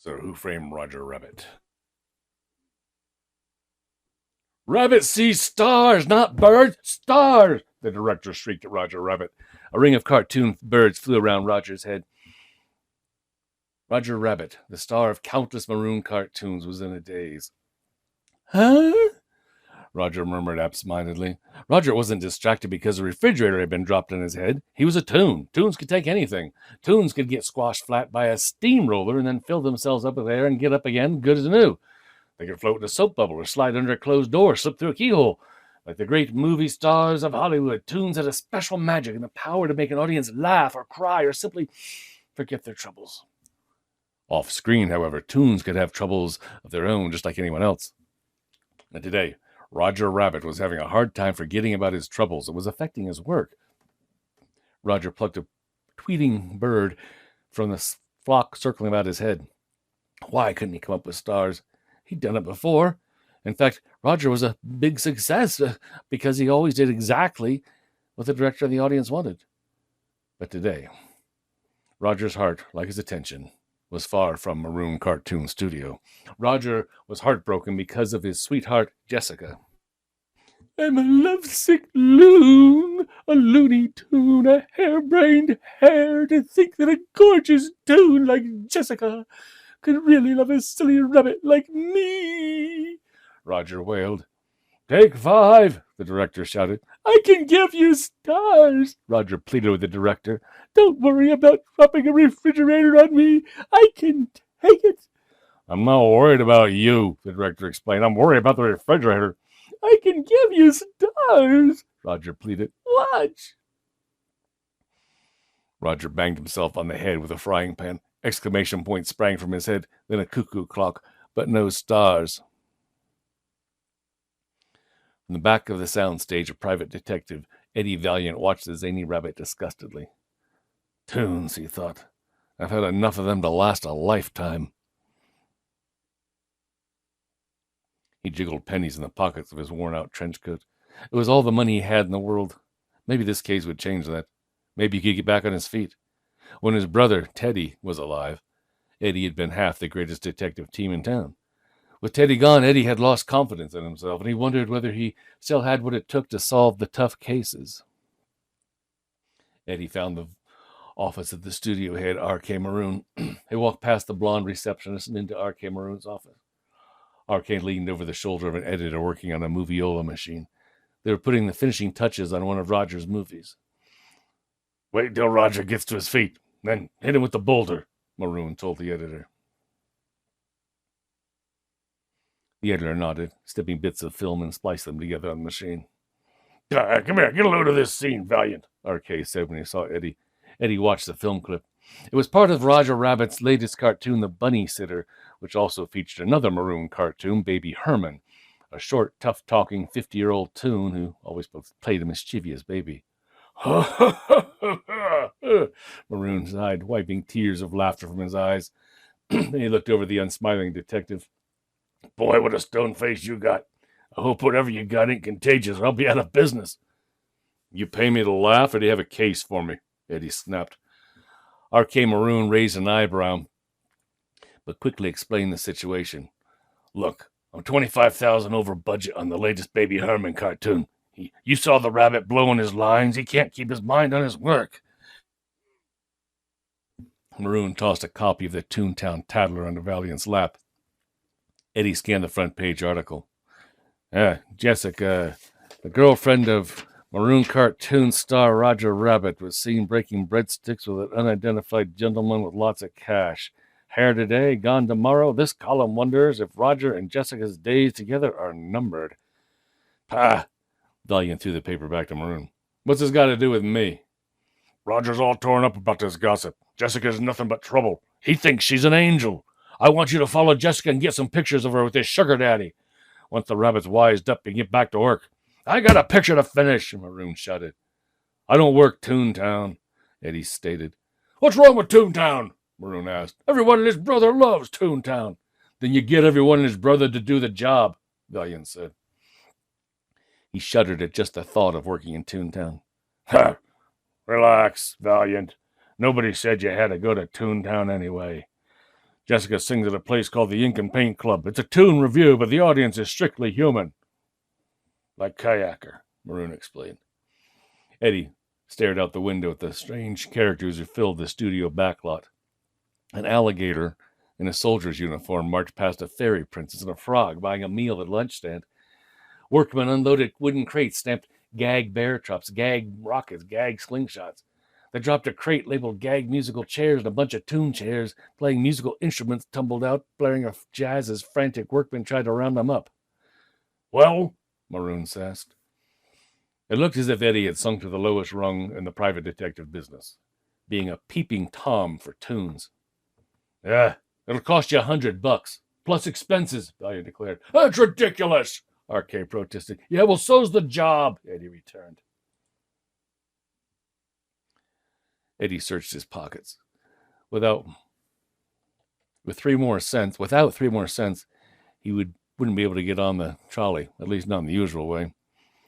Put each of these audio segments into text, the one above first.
So who framed Roger Rabbit? Rabbit sees stars, not birds. Stars! The director shrieked at Roger Rabbit. A ring of cartoon birds flew around Roger's head. Roger Rabbit, the star of countless Maroon cartoons, was in a daze. Huh? Roger murmured absentmindedly. Roger wasn't distracted because a refrigerator had been dropped on his head. He was a toon. Toons could take anything. Toons could get squashed flat by a steamroller and then fill themselves up with air and get up again good as new. They could float in a soap bubble or slide under a closed door or slip through a keyhole. Like the great movie stars of Hollywood, Toons had a special magic and the power to make an audience laugh or cry or simply forget their troubles. Off screen, however, Toons could have troubles of their own just like anyone else. And today, Roger Rabbit was having a hard time forgetting about his troubles. It was affecting his work. Roger plucked a tweeting bird from the flock circling about his head. Why couldn't he come up with stars? He'd done it before. In fact, Roger was a big success because he always did exactly what the director and the audience wanted. But today, Roger's heart, like his attention, was far from Maroon Cartoon Studio. Roger was heartbroken because of his sweetheart, Jessica. I'm a lovesick loon, a loony toon, a harebrained hare, to think that a gorgeous toon like Jessica could really love a silly rabbit like me, Roger wailed. Take 5, the director shouted. I can give you stars, Roger pleaded with the director. Don't worry about dropping a refrigerator on me. I can take it. I'm not worried about you, the director explained. I'm worried about the refrigerator. I can give you stars, Roger pleaded. Watch. Roger banged himself on the head with a frying pan. Exclamation points sprang from his head, then a cuckoo clock, but no stars. From the back of the soundstage, a private detective, Eddie Valiant, watched the zany rabbit disgustedly. Toons, he thought. I've had enough of them to last a lifetime. He jiggled pennies in the pockets of his worn-out trench coat. It was all the money he had in the world. Maybe this case would change that. Maybe he could get back on his feet. When his brother, Teddy, was alive, Eddie had been half the greatest detective team in town. With Teddy gone, Eddie had lost confidence in himself, and he wondered whether he still had what it took to solve the tough cases. Eddie found the office of the studio head, R.K. Maroon. He walked past the blonde receptionist and into R.K. Maroon's office. R.K. leaned over the shoulder of an editor working on a moviola machine. They were putting the finishing touches on one of Roger's movies. Wait till Roger gets to his feet, then hit him with the boulder, Maroon told the editor. The editor nodded, snipping bits of film and spliced them together on the machine. Come here, get a load of this scene, Valiant, R.K. said when he saw Eddie. Eddie watched the film clip. It was part of Roger Rabbit's latest cartoon, The Bunny Sitter, which also featured another Maroon cartoon, Baby Herman, a short, tough-talking 50-year-old toon who always played a mischievous baby. Maroon sighed, wiping tears of laughter from his eyes. Then he looked over the unsmiling detective. Boy, what a stone face you got. I hope whatever you got ain't contagious, or I'll be out of business. You pay me to laugh, or do you have a case for me? Eddie snapped. R.K. Maroon raised an eyebrow, but quickly explained the situation. Look, I'm $25,000 over budget on the latest Baby Herman cartoon. You saw the rabbit blowing his lines. He can't keep his mind on his work. Maroon tossed a copy of the Toontown Tattler onto Valiant's lap. Eddie scanned the front page article. Jessica, the girlfriend of Maroon cartoon star Roger Rabbit, was seen breaking breadsticks with an unidentified gentleman with lots of cash. Hair today, gone tomorrow. This column wonders if Roger and Jessica's days together are numbered. Pah! Valiant threw the paper back to Maroon. What's this got to do with me? Roger's all torn up about this gossip. Jessica's nothing but trouble. He thinks she's an angel. I want you to follow Jessica and get some pictures of her with his sugar daddy. Once the rabbit's wised up, and get back to work. I got a picture to finish, Maroon shouted. I don't work Toontown, Eddie stated. What's wrong with Toontown? Maroon asked. Everyone and his brother loves Toontown. Then you get everyone and his brother to do the job, Valiant said. He shuddered at just the thought of working in Toontown. Ha! Relax, Valiant. Nobody said you had to go to Toontown anyway. Jessica sings at a place called the Ink and Paint Club. It's a tune review, but the audience is strictly human. Like Kayaker, Maroon explained. Eddie stared out the window at the strange characters who filled the studio backlot. An alligator in a soldier's uniform marched past a fairy princess and a frog buying a meal at a lunch stand. Workmen unloaded wooden crates, snapped gag bear traps, gag rockets, gag slingshots. They dropped a crate labeled gag musical chairs, and a bunch of tune chairs playing musical instruments tumbled out, blaring a jazz as frantic workmen tried to round them up. Well? Maroon asked. It looked as if Eddie had sunk to the lowest rung in the private detective business, being a peeping Tom for tunes. Yeah, it'll cost you $100, plus expenses, Valiant declared. That's ridiculous, RK protested. Yeah, well, so's the job, Eddie returned. Eddie searched his pockets. Without 3 more cents, he wouldn't be able to get on the trolley, at least not in the usual way.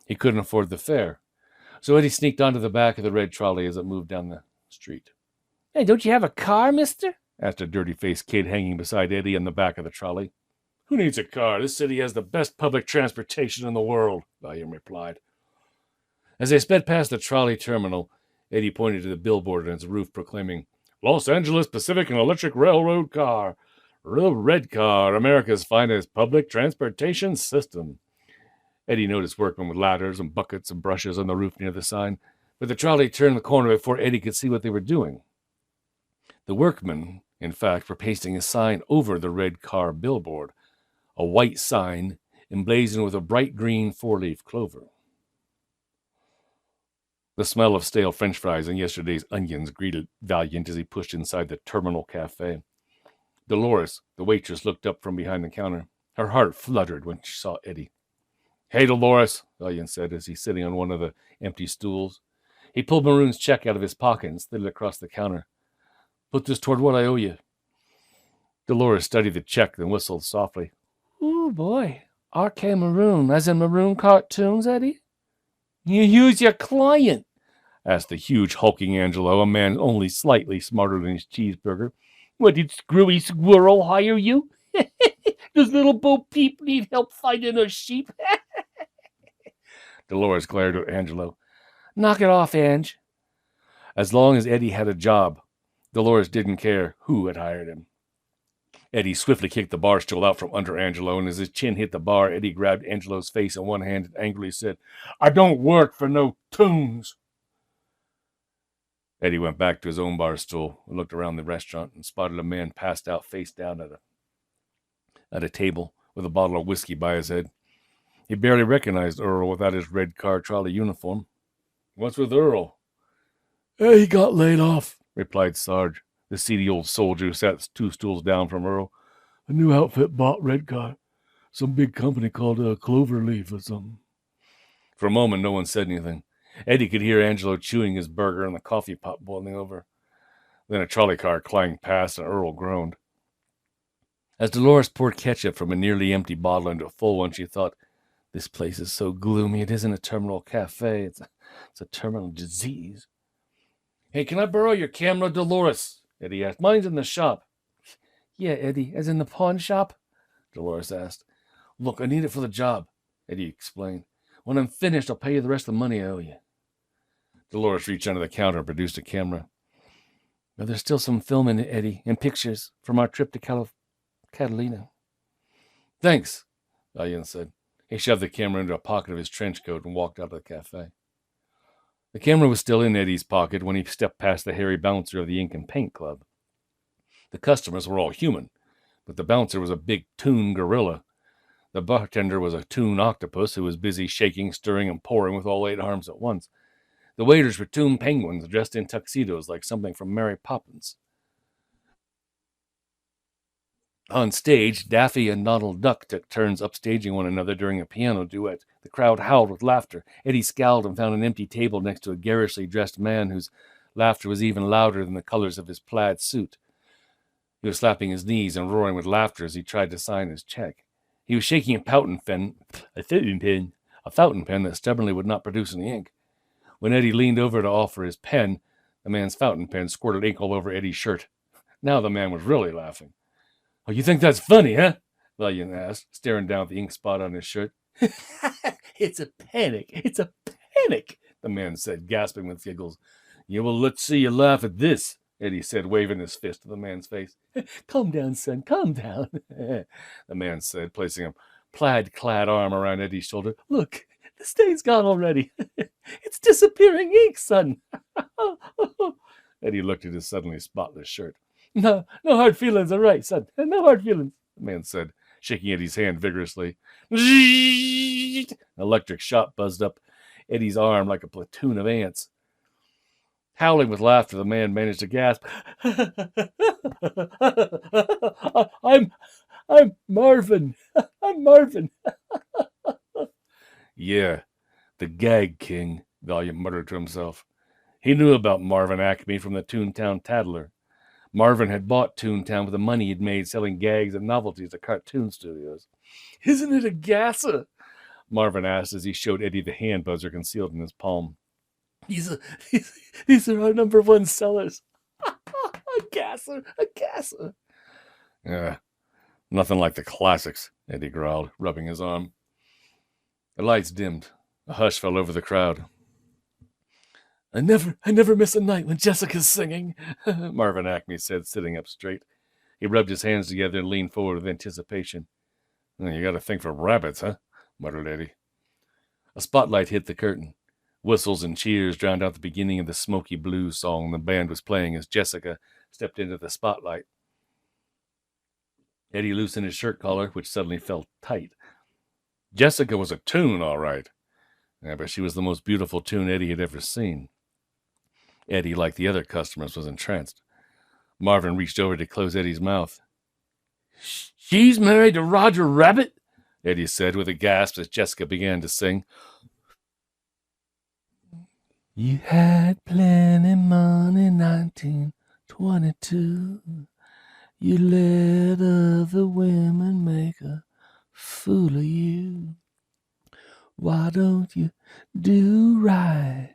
He couldn't afford the fare. So Eddie sneaked onto the back of the red trolley as it moved down the street. Hey, don't you have a car, mister? Asked a dirty-faced kid hanging beside Eddie on the back of the trolley. Who needs a car? This city has the best public transportation in the world, Valiant replied. As they sped past the trolley terminal, Eddie pointed to the billboard on its roof, proclaiming, Los Angeles Pacific and Electric Railroad Car. The Red Car, America's finest public transportation system. Eddie noticed workmen with ladders and buckets and brushes on the roof near the sign, but the trolley turned the corner before Eddie could see what they were doing. The workmen, in fact, were pasting a sign over the Red Car billboard, a white sign emblazoned with a bright green 4-leaf clover. The smell of stale French fries and yesterday's onions greeted Valiant as he pushed inside the terminal cafe. Dolores, the waitress, looked up from behind the counter. Her heart fluttered when she saw Eddie. Hey, Dolores, Valiant said as he's sitting on one of the empty stools. He pulled Maroon's check out of his pocket and slid it across the counter. Put this toward what I owe you. Dolores studied the check, then whistled softly. Ooh, boy. R.K. Maroon, as in Maroon cartoons, Eddie? Who's your client? Asked the huge, hulking Angelo, a man only slightly smarter than his cheeseburger. What, did Screwy Squirrel hire you? Does little Bo Peep need help finding a sheep? Dolores glared at Angelo. Knock it off, Ange. As long as Eddie had a job, Dolores didn't care who had hired him. Eddie swiftly kicked the bar stool out from under Angelo, and as his chin hit the bar, Eddie grabbed Angelo's face in one hand and angrily said, I don't work for no tunes. Eddie went back to his own bar stool and looked around the restaurant and spotted a man passed out face down at a table with a bottle of whiskey by his head. He barely recognized Earl without his red car trolley uniform. What's with Earl? He got laid off, replied Sarge, the seedy old soldier who sat 2 stools down from Earl. A new outfit bought red car. Some big company called Cloverleaf or something. For a moment, no one said anything. Eddie could hear Angelo chewing his burger and the coffee pot boiling over. Then a trolley car clanged past and Earl groaned. As Dolores poured ketchup from a nearly empty bottle into a full one, she thought, this place is so gloomy. It isn't a terminal cafe. It's a terminal disease. Hey, can I borrow your camera, Dolores? Eddie asked. Mine's in the shop. Yeah, Eddie, as in the pawn shop? Dolores asked. Look, I need it for the job, Eddie explained. When I'm finished, I'll pay you the rest of the money I owe you. Dolores reached under the counter and produced a camera. But there's still some film in it, Eddie, and pictures from our trip to Catalina. Thanks, Valiant said. He shoved the camera into a pocket of his trench coat and walked out of the cafe. The camera was still in Eddie's pocket when he stepped past the hairy bouncer of the Ink and Paint Club. The customers were all human, but the bouncer was a big toon gorilla. The bartender was a toon octopus who was busy shaking, stirring, and pouring with all 8 arms at once. The waiters were toon penguins dressed in tuxedos like something from Mary Poppins. On stage, Daffy and Donald Duck took turns upstaging one another during a piano duet. The crowd howled with laughter. Eddie scowled and found an empty table next to a garishly dressed man whose laughter was even louder than the colors of his plaid suit. He was slapping his knees and roaring with laughter as he tried to sign his check. He was shaking a fountain pen that stubbornly would not produce any ink. When Eddie leaned over to offer his pen, the man's fountain pen squirted ink all over Eddie's shirt. Now the man was really laughing. Oh, you think that's funny, huh? Valiant asked, staring down at the ink spot on his shirt. It's a panic. It's a panic, the man said, gasping with giggles. Yeah, well, let's see you laugh at this, Eddie said, waving his fist at the man's face. Calm down, son, calm down, the man said, placing a plaid-clad arm around Eddie's shoulder. Look, the stain's gone already. It's disappearing ink, son. Eddie looked at his suddenly spotless shirt. No hard feelings, all right, son. No hard feelings, the man said, shaking Eddie's hand vigorously. An electric shot buzzed up Eddie's arm like a platoon of ants. Howling with laughter, the man managed to gasp. I'm Marvin. I'm Marvin. Yeah, the gag king, Valiant muttered to himself. He knew about Marvin Acme from the Toontown Tattler. Marvin had bought Toontown with the money he'd made selling gags and novelties to cartoon studios. Isn't it a gasser? Marvin asked as he showed Eddie the hand buzzer concealed in his palm. These are our number one sellers. A gasser, a gasser. Yeah, nothing like the classics, Eddie growled, rubbing his arm. The lights dimmed. A hush fell over the crowd. I never miss a night when Jessica's singing, Marvin Acme said, sitting up straight. He rubbed his hands together and leaned forward with anticipation. You got to think for rabbits, huh? Muttered Eddie. A spotlight hit the curtain. Whistles and cheers drowned out the beginning of the Smoky Blues song the band was playing as Jessica stepped into the spotlight. Eddie loosened his shirt collar, which suddenly felt tight. Jessica was a toon, all right. Yeah, but she was the most beautiful toon Eddie had ever seen. Eddie, like the other customers, was entranced. Marvin reached over to close Eddie's mouth. She's married to Roger Rabbit? Eddie said with a gasp as Jessica began to sing. You had plenty money, 1922. You let other women make a fool of you. Why don't you do right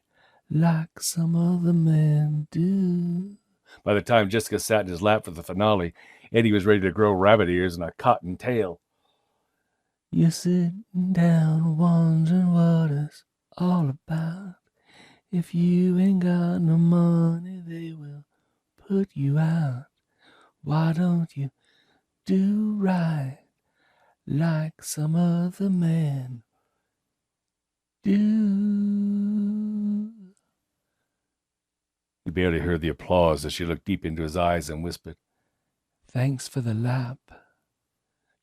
like some other men do? By the time Jessica sat in his lap for the finale, Eddie was ready to grow rabbit ears and a cotton tail. You're sitting down wondering what it's all about. If you ain't got no money, they will put you out. Why don't you do right like some other men do? He barely heard the applause as she looked deep into his eyes and whispered, Thanks for the lap.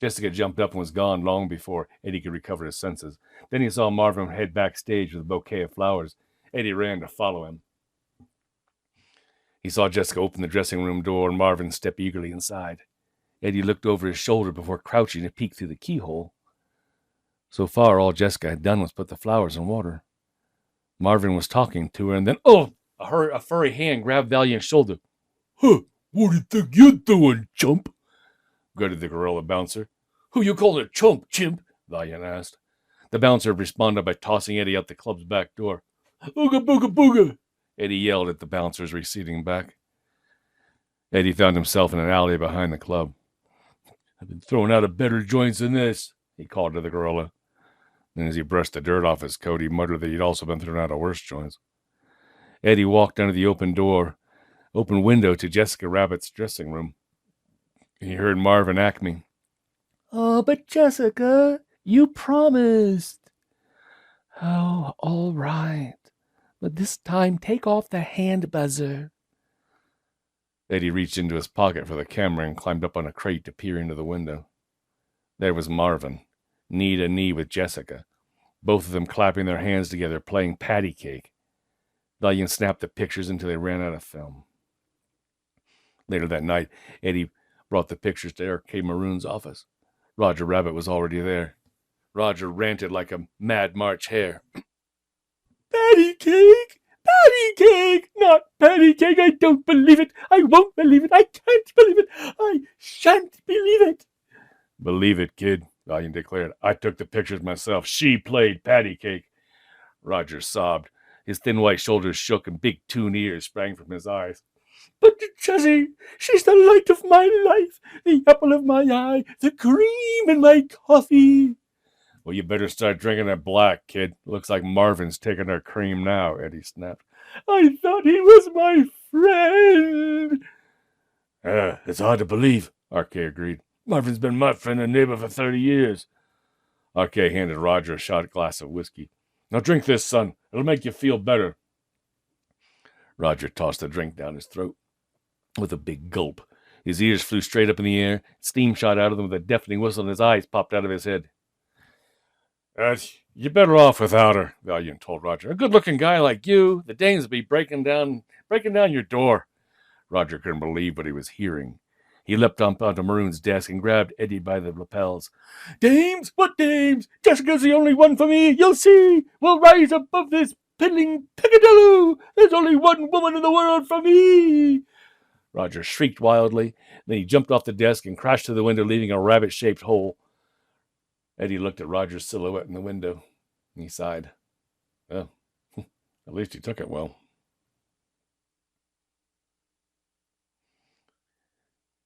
Jessica jumped up and was gone long before Eddie could recover his senses. Then he saw Marvin head backstage with a bouquet of flowers. Eddie ran to follow him. He saw Jessica open the dressing room door and Marvin step eagerly inside. Eddie looked over his shoulder before crouching to peek through the keyhole. So far, all Jessica had done was put the flowers in water. Marvin was talking to her, and then, a furry hand grabbed Valiant's shoulder. Huh, what do you think you're doing, chump? Grunted the gorilla bouncer. Who you call a chump, chimp? Valiant asked. The bouncer responded by tossing Eddie out the club's back door. Ooga booga booga! Eddie yelled at the bouncers receding back. Eddie found himself in an alley behind the club. I've been thrown out of better joints than this, he called to the gorilla. Then as he brushed the dirt off his coat, he muttered that he'd also been thrown out of worse joints. Eddie walked under the open window to Jessica Rabbit's dressing room. He heard Marvin Acme. Oh, but Jessica, you promised. Oh, all right. But this time, take off the hand buzzer. Eddie reached into his pocket for the camera and climbed up on a crate to peer into the window. There was Marvin, knee to knee with Jessica, both of them clapping their hands together, playing patty cake. Valiant snapped the pictures until they ran out of film. Later that night, Eddie brought the pictures to Eric K. Maroon's office. Roger Rabbit was already there. Roger ranted like a mad March hare. Patty cake! Patty cake! Not patty cake! I don't believe it! I won't believe it! I can't believe it! I shan't believe it! Believe it, kid, Valiant declared. I took the pictures myself. She played patty cake. Roger sobbed. His thin white shoulders shook and big toon ears sprang from his eyes. But Jessie, she's the light of my life, the apple of my eye, the cream in my coffee. Well, you better start drinking it black, kid. Looks like Marvin's taking her cream now, Eddie snapped. I thought he was my friend. It's hard to believe, R.K. agreed. Marvin's been my friend and neighbor for 30 years. R.K. handed Roger a shot glass of whiskey. Now drink this, son. It'll make you feel better. Roger tossed the drink down his throat with a big gulp. His ears flew straight up in the air. Steam shot out of them with a deafening whistle, and his eyes popped out of his head. You're better off without her, Valiant told Roger. A good-looking guy like you, the dames will be breaking down your door. Roger couldn't believe what he was hearing. He leapt up onto Maroon's desk and grabbed Eddie by the lapels. Dames? What dames? Jessica's the only one for me. You'll see. We'll rise above this piddling peccadillo. There's only one woman in the world for me. Roger shrieked wildly. Then he jumped off the desk and crashed through the window, leaving a rabbit-shaped hole. Eddie looked at Roger's silhouette in the window. He sighed. Well, at least he took it well.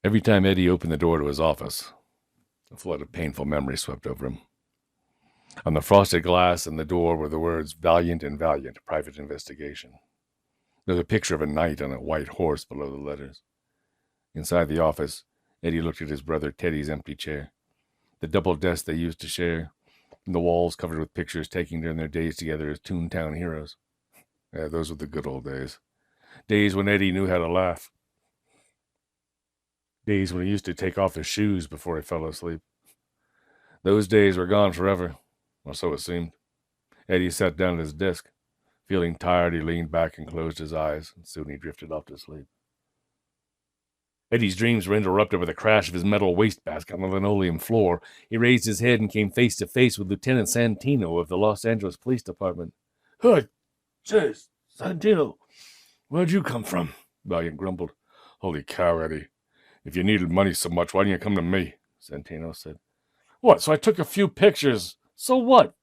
Every time Eddie opened the door to his office, a flood of painful memories swept over him. On the frosted glass in the door were the words Valiant and Valiant, Private Investigation. There was a picture of a knight on a white horse below the letters. Inside the office, Eddie looked at his brother Teddy's empty chair, the double desk they used to share, and the walls covered with pictures taken during their days together as Toontown heroes. Yeah, those were the good old days. Days when Eddie knew how to laugh. Days when he used to take off his shoes before he fell asleep. Those days were gone forever, or so it seemed. Eddie sat down at his desk. Feeling tired, he leaned back and closed his eyes, and soon he drifted off to sleep. Eddie's dreams were interrupted by the crash of his metal wastebasket on the linoleum floor. He raised his head and came face to face with Lieutenant Santino of the Los Angeles Police Department. Hey, says Santino, where'd you come from? Valiant grumbled. Holy cow, Eddie. If you needed money so much, why didn't you come to me? Santino said. What, so I took a few pictures. So what?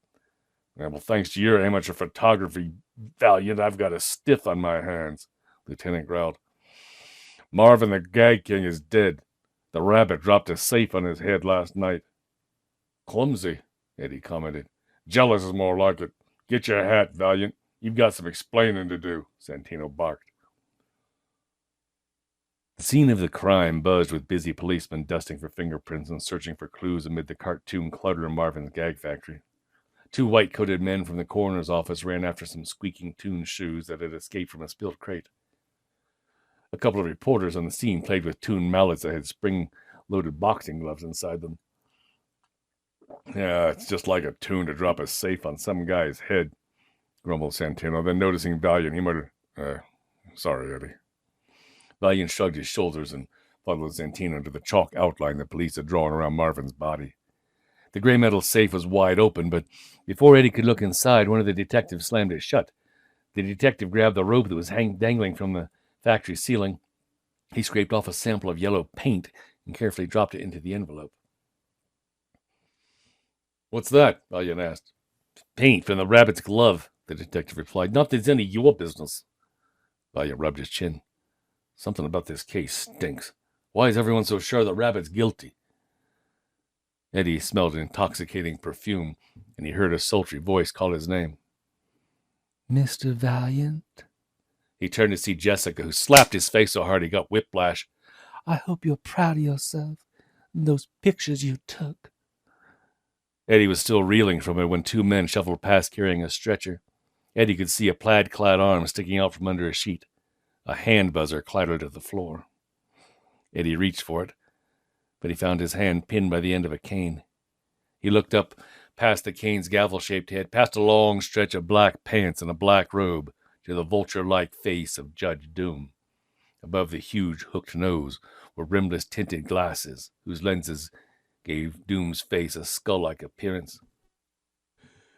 Yeah, well, thanks to your amateur photography, Valiant, I've got a stiff on my hands, Lieutenant growled. Marvin the Gag King is dead. The rabbit dropped a safe on his head last night. Clumsy, Eddie commented. Jealous is more like it. Get your hat, Valiant. You've got some explaining to do, Santino barked. The scene of the crime buzzed with busy policemen dusting for fingerprints and searching for clues amid the cartoon clutter in Marvin's gag factory. 2 white-coated men from the coroner's office ran after some squeaking Toon shoes that had escaped from a spilled crate. A couple of reporters on the scene played with Toon mallets that had spring-loaded boxing gloves inside them. Yeah, it's just like a Toon to drop a safe on some guy's head, grumbled Santino. Then noticing Valiant, he muttered, sorry, Eddie. Valiant shrugged his shoulders and followed Santino to the chalk outline the police had drawn around Marvin's body. The gray metal safe was wide open, but before Eddie could look inside, one of the detectives slammed it shut. The detective grabbed the rope that was dangling from the factory ceiling. He scraped off a sample of yellow paint and carefully dropped it into the envelope. What's that? Valiant asked. Paint from the rabbit's glove, the detective replied. Not that it's any of your business. Valiant rubbed his chin. Something about this case stinks. Why is everyone so sure the rabbit's guilty? Eddie smelled an intoxicating perfume, and he heard a sultry voice call his name. Mr. Valiant? He turned to see Jessica, who slapped his face so hard he got whiplash. I hope you're proud of yourself and those pictures you took. Eddie was still reeling from it when 2 men shuffled past carrying a stretcher. Eddie could see a plaid-clad arm sticking out from under a sheet. A hand buzzer clattered to the floor. Eddie reached for it, but he found his hand pinned by the end of a cane. He looked up past the cane's gavel-shaped head, past a long stretch of black pants and a black robe, to the vulture-like face of Judge Doom. Above the huge hooked nose were rimless tinted glasses, whose lenses gave Doom's face a skull-like appearance.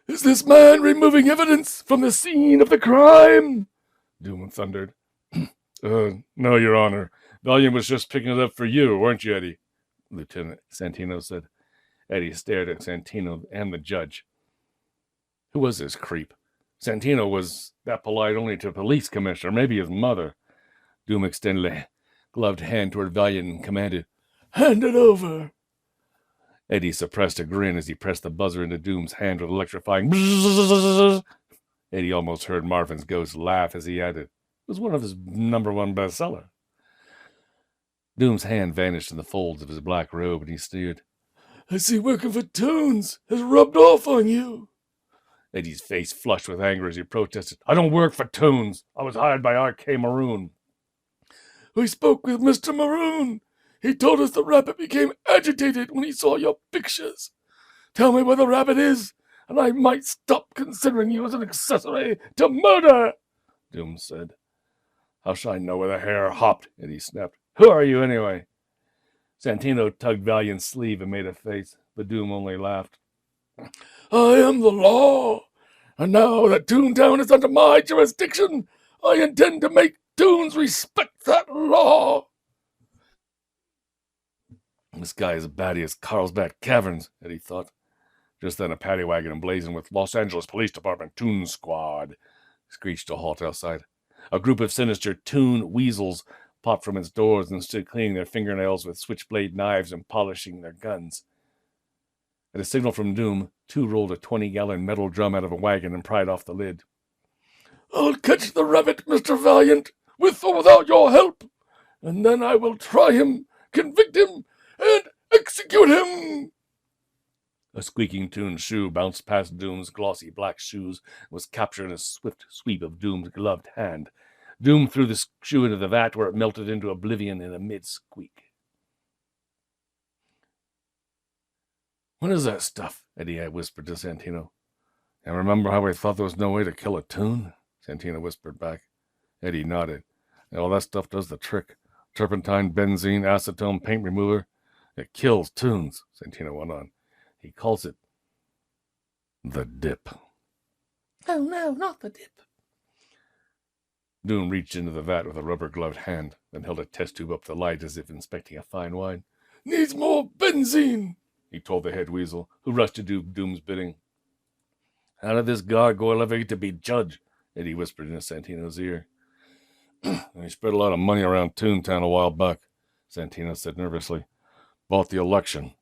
Is this man removing evidence from the scene of the crime? Doom thundered. No, Your Honor. Valiant was just picking it up for you, weren't you, Eddie? Lieutenant Santino said. Eddie stared at Santino and the judge. Who was this creep? Santino was that polite only to police commissioner, maybe his mother. Doom extended a gloved hand toward Valiant and commanded, "Hand it over." Eddie suppressed a grin as he pressed the buzzer into Doom's hand with electrifying bzzz. Eddie almost heard Marvin's ghost laugh as he added, "It was one of his #1 bestseller." Doom's hand vanished in the folds of his black robe, and he sneered, "I see working for Toons has rubbed off on you." Eddie's face flushed with anger as he protested, "I don't work for Toons. I was hired by R.K. Maroon." "We spoke with Mr. Maroon. He told us the rabbit became agitated when he saw your pictures. Tell me where the rabbit is, and I might stop considering you as an accessory to murder," Doom said. "How shall I know where the hare hopped?" Eddie snapped. "Who are you, anyway?" Santino tugged Valiant's sleeve and made a face, but Doom only laughed. "I am the law, and now that Toontown is under my jurisdiction, I intend to make Toons respect that law." "This guy is as batty as Carlsbad Caverns," Eddie thought. Just then a paddy wagon emblazoned with "Los Angeles Police Department Toon Squad" screeched to a halt outside. A group of sinister Toon weasels popped from its doors and stood cleaning their fingernails with switchblade knives and polishing their guns. At a signal from Doom, two rolled a 20-gallon metal drum out of a wagon and pried off the lid. "I'll catch the rabbit, Mr. Valiant, with or without your help, and then I will try him, convict him, and execute him." A squeaking Toon shoe bounced past Doom's glossy black shoes and was captured in a swift sweep of Doom's gloved hand. Doom threw the shoe into the vat, where it melted into oblivion in a mid-squeak. "What is that stuff?" Eddie had whispered to Santino. "And remember how we thought there was no way to kill a Toon?" Santino whispered back. Eddie nodded. "Well, that stuff does the trick. Turpentine, benzene, acetone, paint remover. It kills Toons," Santino went on. "He calls it the dip." "Oh, no, not the dip." Doom reached into the vat with a rubber-gloved hand, then held a test tube up the light as if inspecting a fine wine. "Needs more benzene," he told the head weasel, who rushed to do Doom's bidding. "How did this gargoyle ever get to be judge?" Eddie whispered in Santino's ear. "He spread a lot of money around Toontown a while back," Santino said nervously. "Bought the election."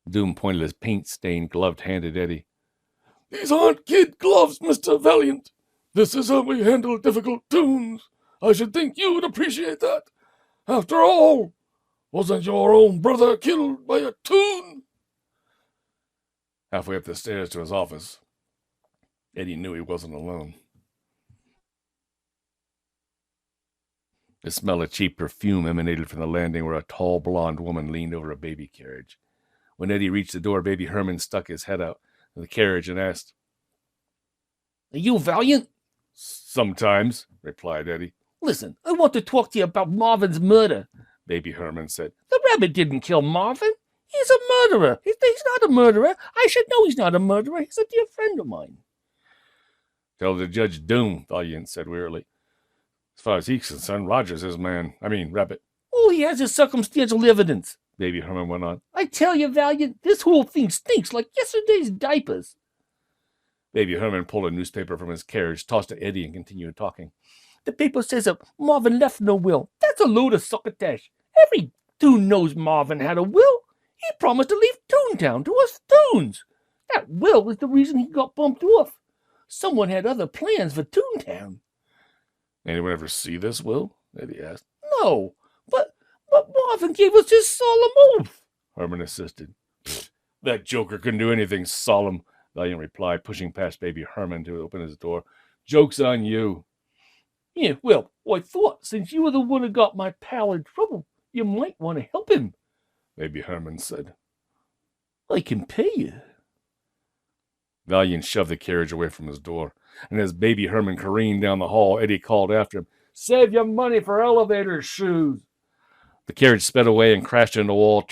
Doom pointed his paint-stained gloved hand at Eddie. "These aren't kid gloves, Mr. Valiant. This is how we handle difficult Toons. I should think you would appreciate that. After all, wasn't your own brother killed by a Toon?" Halfway up the stairs to his office, Eddie knew he wasn't alone. The smell of cheap perfume emanated from the landing, where a tall blonde woman leaned over a baby carriage. When Eddie reached the door, Baby Herman stuck his head out of the carriage and asked, "Are you Valiant?" "Sometimes," replied Eddie. "Listen, I want to talk to you about Marvin's murder," Baby Herman said. "The rabbit didn't kill Marvin. He's a murderer. He's not a murderer. I should know he's not a murderer. He's a dear friend of mine." "Tell the Judge Doom," Valiant said wearily. "As far as he's concerned, Roger's his man. Rabbit." "All he has is circumstantial evidence," Baby Herman went on. "I tell you, Valiant, this whole thing stinks like yesterday's diapers." Baby Herman pulled a newspaper from his carriage, tossed it to Eddie, and continued talking. "The paper says that Marvin left no will. That's a load of succotash. Every Toon knows Marvin had a will. He promised to leave Toontown to us Toons. That will is the reason he got bumped off. Someone had other plans for Toontown." "Anyone ever see this will?" Eddie asked. "No, but Marvin gave us his solemn oath," Herman insisted. "That joker couldn't do anything solemn," Valiant replied, pushing past Baby Herman to open his door. "Joke's on you." "Yeah, well, I thought since you were the one who got my pal in trouble, you might want to help him," Baby Herman said. "I can pay you." Valiant shoved the carriage away from his door, and as Baby Herman careened down the hall, Eddie called after him, "Save your money for elevator shoes." The carriage sped away and crashed into a wall,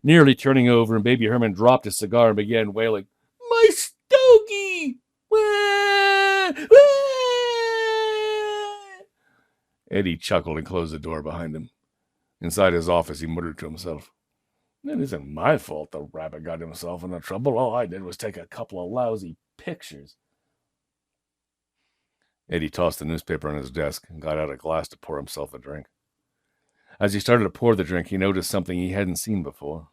nearly turning over, and Baby Herman dropped his cigar and began wailing, "My stogie! Wah! Wah!" Eddie chuckled and closed the door behind him. Inside his office, he muttered to himself, "It isn't my fault the rabbit got himself into trouble. All I did was take a couple of lousy pictures." Eddie tossed the newspaper on his desk and got out a glass to pour himself a drink. As he started to pour the drink, he noticed something he hadn't seen before.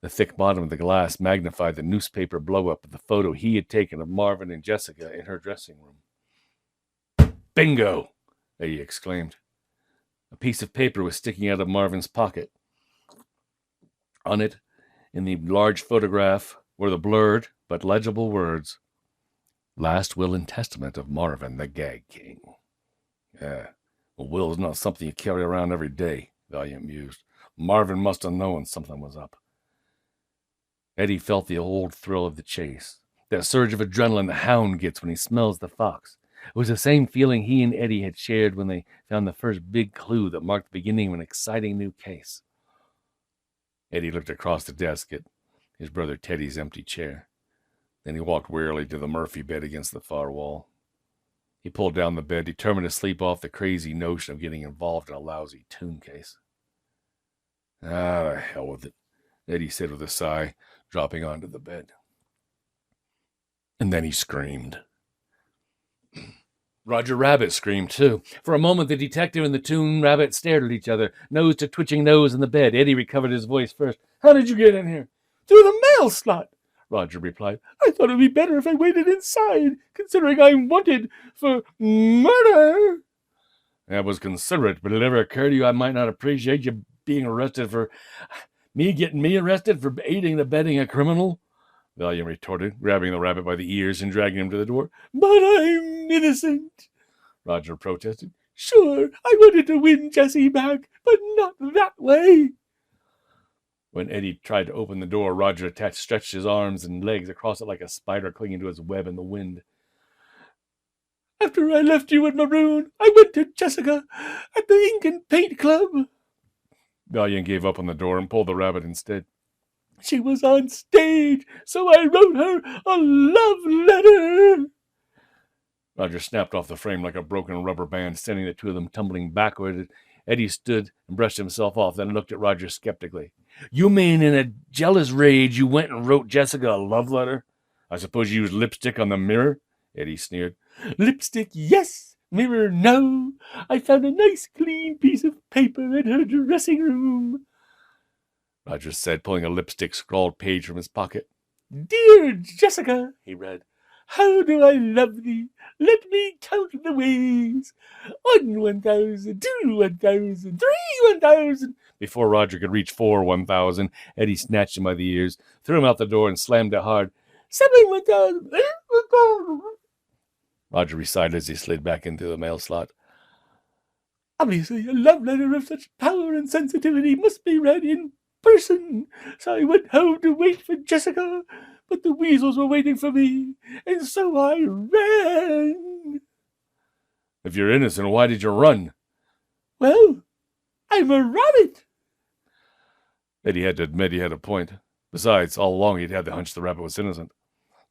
The thick bottom of the glass magnified the newspaper blow-up of the photo he had taken of Marvin and Jessica in her dressing room. "Bingo!" Eddie exclaimed. A piece of paper was sticking out of Marvin's pocket. On it, in the large photograph, were the blurred but legible words, "Last will and testament of Marvin, the Gag King." Yeah, a will is not something you carry around every day, Valiant mused. Marvin must have known something was up. Eddie felt the old thrill of the chase, that surge of adrenaline the hound gets when he smells the fox. It was the same feeling he and Eddie had shared when they found the first big clue that marked the beginning of an exciting new case. Eddie looked across the desk at his brother Teddy's empty chair. Then he walked wearily to the Murphy bed against the far wall. He pulled down the bed, determined to sleep off the crazy notion of getting involved in a lousy Toon case. The hell with it, Eddie said with a sigh, dropping onto the bed. And then he screamed. Roger Rabbit screamed, too. For a moment, the detective and the Toon Rabbit stared at each other, nose to twitching nose in the bed. Eddie recovered his voice first. "How did you get in here?" "Through the mail slot," Roger replied. "I thought it would be better if I waited inside, considering I'm wanted for murder." "That was considerate, but it never occurred to you I might not appreciate you being arrested for... getting me arrested for aiding and abetting a criminal?" Valiant retorted, grabbing the rabbit by the ears and dragging him to the door. "But I'm innocent," Roger protested. "Sure, I wanted to win Jessie back, but not that way." When Eddie tried to open the door, Roger stretched his arms and legs across it like a spider clinging to his web in the wind. "After I left you at Maroon, I went to Jessica at the Ink and Paint Club." Valiant gave up on the door and pulled the rabbit instead. "She was on stage, so I wrote her a love letter." Roger snapped off the frame like a broken rubber band, sending the two of them tumbling backward. Eddie stood and brushed himself off, then looked at Roger skeptically. "You mean in a jealous rage you went and wrote Jessica a love letter? I suppose you used lipstick on the mirror?" Eddie sneered. "Lipstick, yes. Mirror, no. I found a nice clean piece of paper in her dressing room," Roger said, pulling a lipstick-scrawled page from his pocket. "Dear Jessica," he read, "how do I love thee? Let me count the ways. 1, 1,000, 2, 1,000, 3, 1,000. Before Roger could reach 4, 1,000, Eddie snatched him by the ears, threw him out the door, and slammed it hard. 7, 1,000, 8, 1,000. Roger recited as he slid back into the mail slot. "Obviously, a love letter of such power and sensitivity must be read in person, so I went home to wait for Jessica, but the weasels were waiting for me, and so I ran." "If you're innocent, why did you run?" "Well, I'm a rabbit." Eddie had to admit he had a point. Besides, all along he'd had the hunch the rabbit was innocent.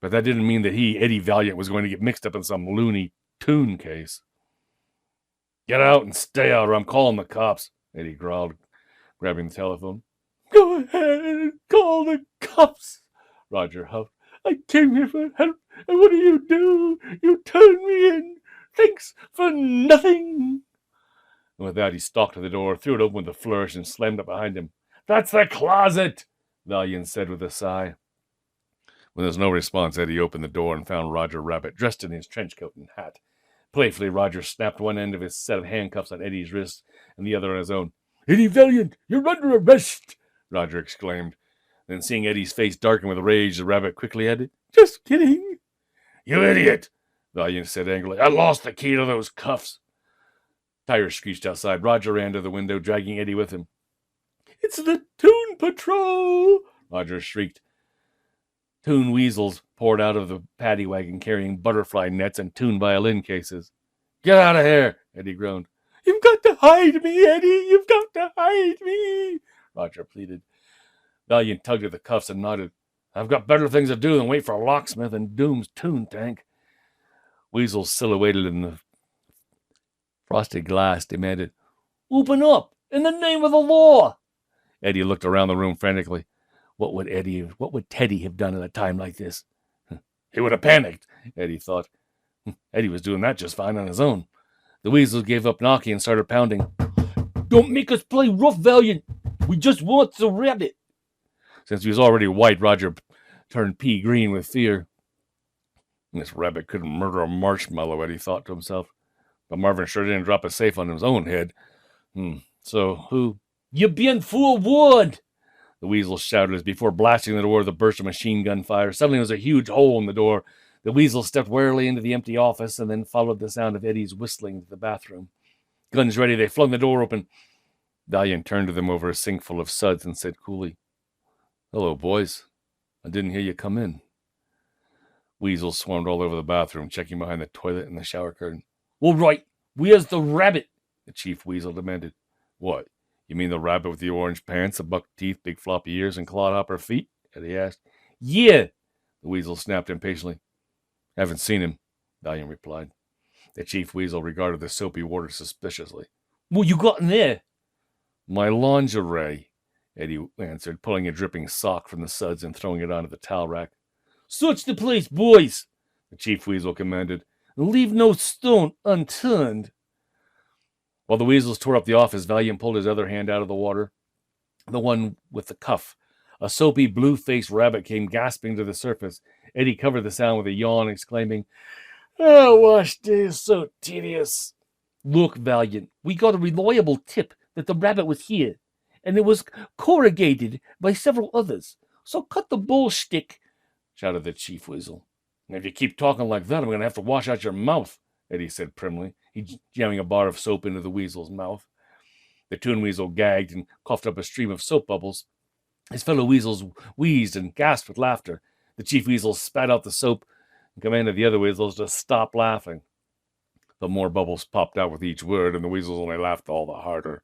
But that didn't mean that he, Eddie Valiant, was going to get mixed up in some loony Toon case. "Get out and stay out, or I'm calling the cops," Eddie growled, grabbing the telephone. "Go ahead, call the cops," Roger huffed. "I came here for help, and what do? You turn me in. Thanks for nothing." And with that, he stalked to the door, threw it open with a flourish, and slammed it behind him. "That's the closet," Valiant said with a sigh. When there was no response, Eddie opened the door and found Roger Rabbit, dressed in his trench coat and hat. Playfully, Roger snapped one end of his set of handcuffs on Eddie's wrist and the other on his own. "Eddie Valiant, you're under arrest!" Roger exclaimed. Then, seeing Eddie's face darken with rage, the rabbit quickly added, "Just kidding." "You idiot," Valiant said angrily. "I lost the key to those cuffs." Tires screeched outside. Roger ran to the window, dragging Eddie with him. "It's the Toon Patrol!" Roger shrieked. Toon weasels poured out of the paddy wagon carrying butterfly nets and Toon violin cases. "Get out of here," Eddie groaned. "You've got to hide me, Eddie! You've got to hide me!" Roger pleaded. Valiant tugged at the cuffs and nodded. "I've got better things to do than wait for a locksmith in Doom's Toon tank." Weasels silhouetted in the frosted glass demanded, "Open up, in the name of the law!" Eddie looked around the room frantically. What would Teddy have done at a time like this? He would have panicked, Eddie thought. Eddie was doing that just fine on his own. The weasel gave up knocking and started pounding. Don't make us play rough, Valiant. We just want the rabbit. Since he was already white, Roger turned pea green with fear. This rabbit couldn't murder a marshmallow, Eddie thought to himself. But Marvin sure didn't drop a safe on his own head. So who? You been forewarned! The weasel shouted as before blasting the door with a burst of machine gun fire. Suddenly there was a huge hole in the door. The weasel stepped warily into the empty office and then followed the sound of Eddie's whistling to the bathroom. Guns ready, they flung the door open. Valiant turned to them over a sink full of suds and said coolly, Hello, boys. I didn't hear you come in. Weasels swarmed all over the bathroom, checking behind the toilet and the shower curtain. All right, where's the rabbit? The chief weasel demanded. What? You mean the rabbit with the orange pants, the buck teeth, big floppy ears, and clodhopper feet? Eddie asked. Yeah, the weasel snapped impatiently. Haven't seen him, Valiant replied. The chief weasel regarded the soapy water suspiciously. What you got in there? My lingerie, Eddie answered, pulling a dripping sock from the suds and throwing it onto the towel rack. Search the place, boys, the chief weasel commanded, and leave no stone unturned. While the weasels tore up the office, Valiant pulled his other hand out of the water, the one with the cuff. A soapy, blue-faced rabbit came gasping to the surface. Eddie covered the sound with a yawn, exclaiming, wash day is so tedious. Look, Valiant, we got a reliable tip that the rabbit was here, and it was corrugated by several others. So cut the bullshtick, shouted the chief weasel. If you keep talking like that, I'm going to have to wash out your mouth, Eddie said primly, jamming a bar of soap into the weasel's mouth. The toon weasel gagged and coughed up a stream of soap bubbles. His fellow weasels wheezed and gasped with laughter. The chief weasel spat out the soap and commanded the other weasels to stop laughing. But more bubbles popped out with each word, and the weasels only laughed all the harder.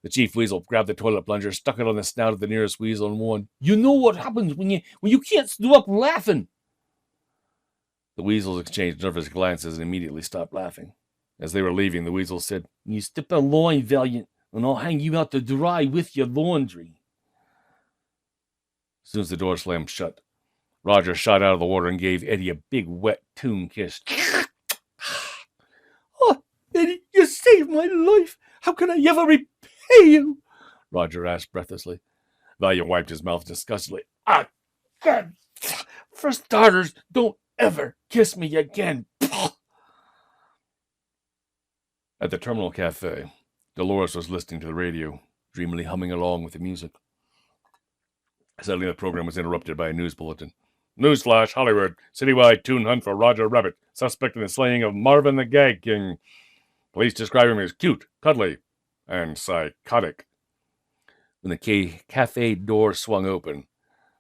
The chief weasel grabbed the toilet plunger, stuck it on the snout of the nearest weasel, and warned, You know what happens when you can't stop laughing. The weasels exchanged nervous glances and immediately stopped laughing. As they were leaving, the weasel said, You step a line, Valiant, and I'll hang you out to dry with your laundry. As soon as the door slammed shut, Roger shot out of the water and gave Eddie a big, wet toon kiss. Oh, Eddie, you saved my life. How can I ever repay you? Roger asked breathlessly. Valiant wiped his mouth disgustedly. God. For starters, don't ever kiss me again. At the Terminal Cafe, Dolores was listening to the radio, dreamily humming along with the music. Suddenly the program was interrupted by a news bulletin. Newsflash, Hollywood. Citywide toon hunt for Roger Rabbit, suspect in the slaying of Marvin the Gag King. Police describe him as cute, cuddly, and psychotic. When the cafe door swung open,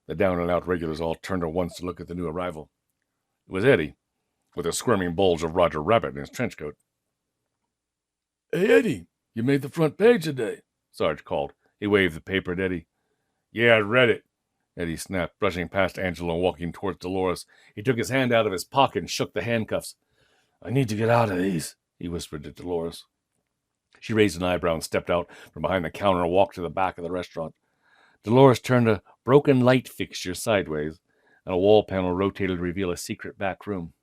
the down-and-out regulars all turned at once to look at the new arrival. It was Eddie, with a squirming bulge of Roger Rabbit in his trench coat. Hey, Eddie, you made the front page today, Sarge called. He waved the paper at Eddie. Yeah, I read it, Eddie snapped, brushing past Angela and walking towards Dolores. He took his hand out of his pocket and shook the handcuffs. I need to get out of these, he whispered to Dolores. She raised an eyebrow and stepped out from behind the counter and walked to the back of the restaurant. Dolores turned a broken light fixture sideways, and a wall panel rotated to reveal a secret back room.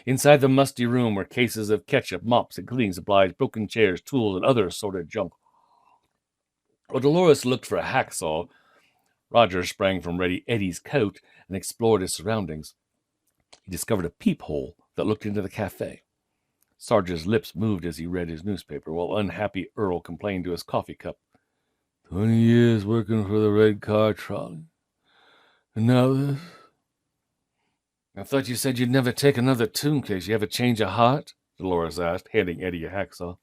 Inside the musty room were cases of ketchup, mops, and cleaning supplies, broken chairs, tools, and other assorted junk. While Dolores looked for a hacksaw, Roger sprang from Eddie's coat and explored his surroundings. He discovered a peephole that looked into the cafe. Sarge's lips moved as he read his newspaper, while unhappy Earl complained to his coffee cup. 20 years working for the red car trolley. And now this? I thought you said you'd never take another toon case. You have a change of heart? Dolores asked, handing Eddie a hacksaw.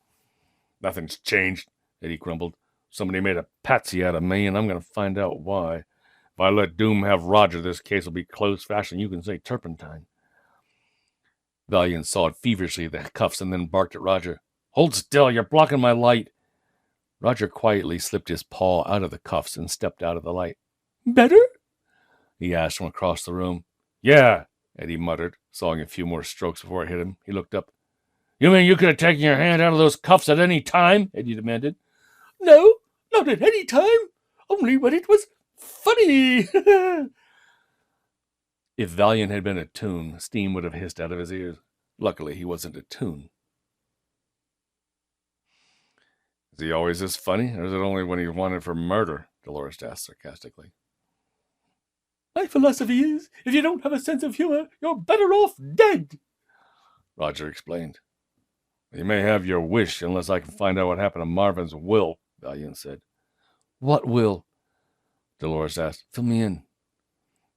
Nothing's changed, Eddie grumbled. Somebody made a patsy out of me, and I'm going to find out why. If I let Doom have Roger, this case will be closed faster than you can say turpentine. Valiant sawed feverishly the cuffs and then barked at Roger. Hold still, you're blocking my light. Roger quietly slipped his paw out of the cuffs and stepped out of the light. Better? He asked from across the room. Yeah, Eddie muttered, sawing a few more strokes before it hit him. He looked up. You mean you could have taken your hand out of those cuffs at any time? Eddie demanded. No, not at any time. Only when it was funny. If Valiant had been a toon, steam would have hissed out of his ears. Luckily, he wasn't a Toon. Is he always this funny, or is it only when he's wanted for murder? Dolores asked sarcastically. My philosophy is, if you don't have a sense of humor, you're better off dead, Roger explained. You may have your wish unless I can find out what happened to Marvin's will, Valiant said. What will? Dolores asked. Fill me in.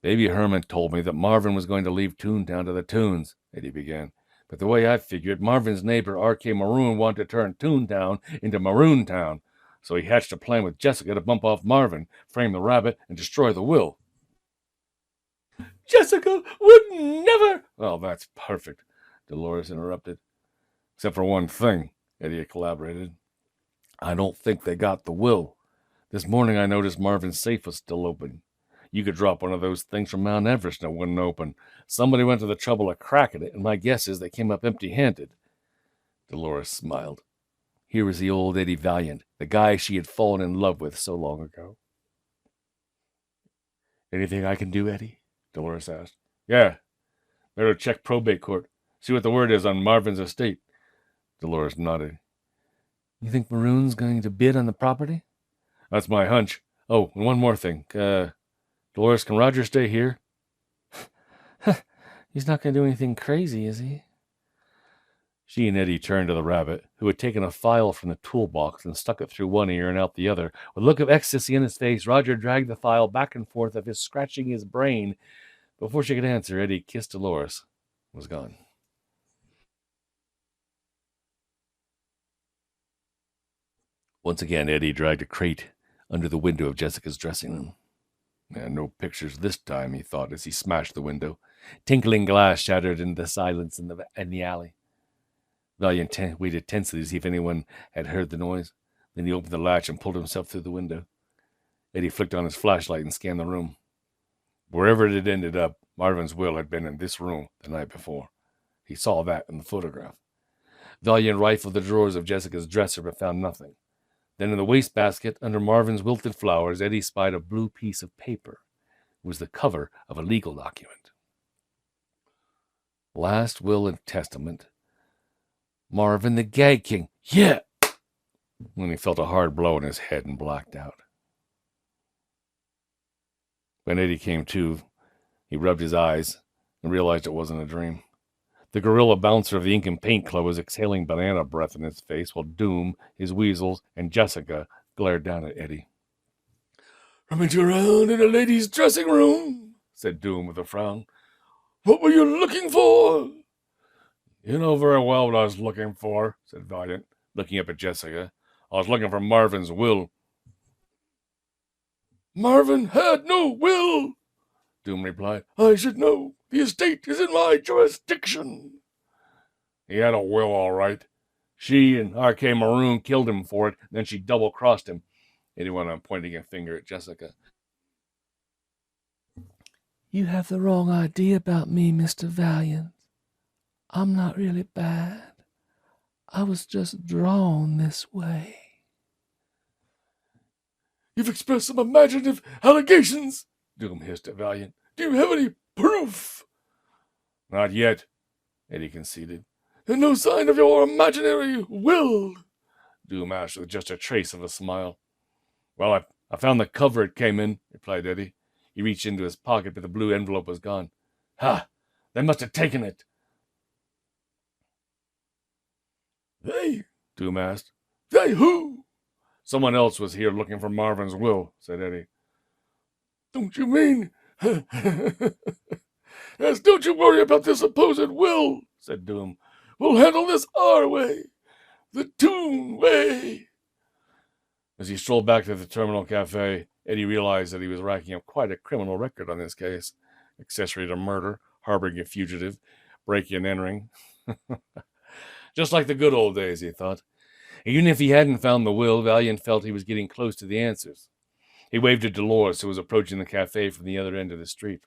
Baby Herman told me that Marvin was going to leave Toontown to the Toons, Eddie began. But the way I figured, Marvin's neighbor, R.K. Maroon, wanted to turn Toontown into Maroon Town. So he hatched a plan with Jessica to bump off Marvin, frame the rabbit, and destroy the will. Jessica would never... Oh, that's perfect, Dolores interrupted. Except for one thing, Eddie collaborated. I don't think they got the will. This morning I noticed Marvin's safe was still open. You could drop one of those things from Mount Everest and it wouldn't open. Somebody went to the trouble of cracking it, and my guess is they came up empty-handed. Dolores smiled. Here was the old Eddie Valiant, the guy she had fallen in love with so long ago. Anything I can do, Eddie? Dolores asked. Yeah. Better check probate court. See what the word is on Marvin's estate. Dolores nodded. You think Maroon's going to bid on the property? That's my hunch. Oh, and one more thing. Dolores, can Roger stay here? He's not going to do anything crazy, is he? She and Eddie turned to the rabbit, who had taken a file from the toolbox and stuck it through one ear and out the other. With a look of ecstasy in his face, Roger dragged the file back and forth as if scratching his brain. Before she could answer, Eddie kissed Dolores and was gone. Once again, Eddie dragged a crate under the window of Jessica's dressing room. No pictures this time, he thought as he smashed the window. Tinkling glass shattered into the silence in the alley. Valiant waited tensely to see if anyone had heard the noise. Then he opened the latch and pulled himself through the window. Eddie flicked on his flashlight and scanned the room. Wherever it had ended up, Marvin's will had been in this room the night before. He saw that in the photograph. Valiant rifled the drawers of Jessica's dresser but found nothing. Then in the wastebasket, under Marvin's wilted flowers, Eddie spied a blue piece of paper. It was the cover of a legal document. Last will and testament. Marvin the Gag King. Yeah! When he felt a hard blow in his head and blacked out. When Eddie came to, he rubbed his eyes and realized it wasn't a dream. The gorilla bouncer of the Ink and Paint Club was exhaling banana breath in his face, while Doom, his weasels, and Jessica glared down at Eddie. Rummage around in a lady's dressing room, said Doom with a frown. What were you looking for? You know very well what I was looking for, said Valiant, looking up at Jessica. I was looking for Marvin's will. Marvin had no will, Doom replied. I should know. The estate is in my jurisdiction. He had a will, all right. She and R.K. Maroon killed him for it, then she double-crossed him. Eddie went on pointing a finger at Jessica. You have the wrong idea about me, Mr. Valiant. I'm not really bad. I was just drawn this way. You've expressed some imaginative allegations, Doom hissed at Valiant. Do you have any proof? Not yet, Eddie conceded. And no sign of your imaginary will, Doom asked with just a trace of a smile. Well, I found the cover it came in, replied Eddie. He reached into his pocket, but the blue envelope was gone. Ha! They must have taken it. They? Doom asked. They who? Someone else was here looking for Marvin's will, said Eddie. Don't you mean... Yes, don't you worry about this supposed will, said Doom. We'll handle this our way. The Toon way. As he strolled back to the Terminal Cafe, Eddie realized that he was racking up quite a criminal record on this case. Accessory to murder, harboring a fugitive, breaking and entering. Just like the good old days, he thought. Even if he hadn't found the will, Valiant felt he was getting close to the answers. He waved at Dolores, who was approaching the cafe from the other end of the street.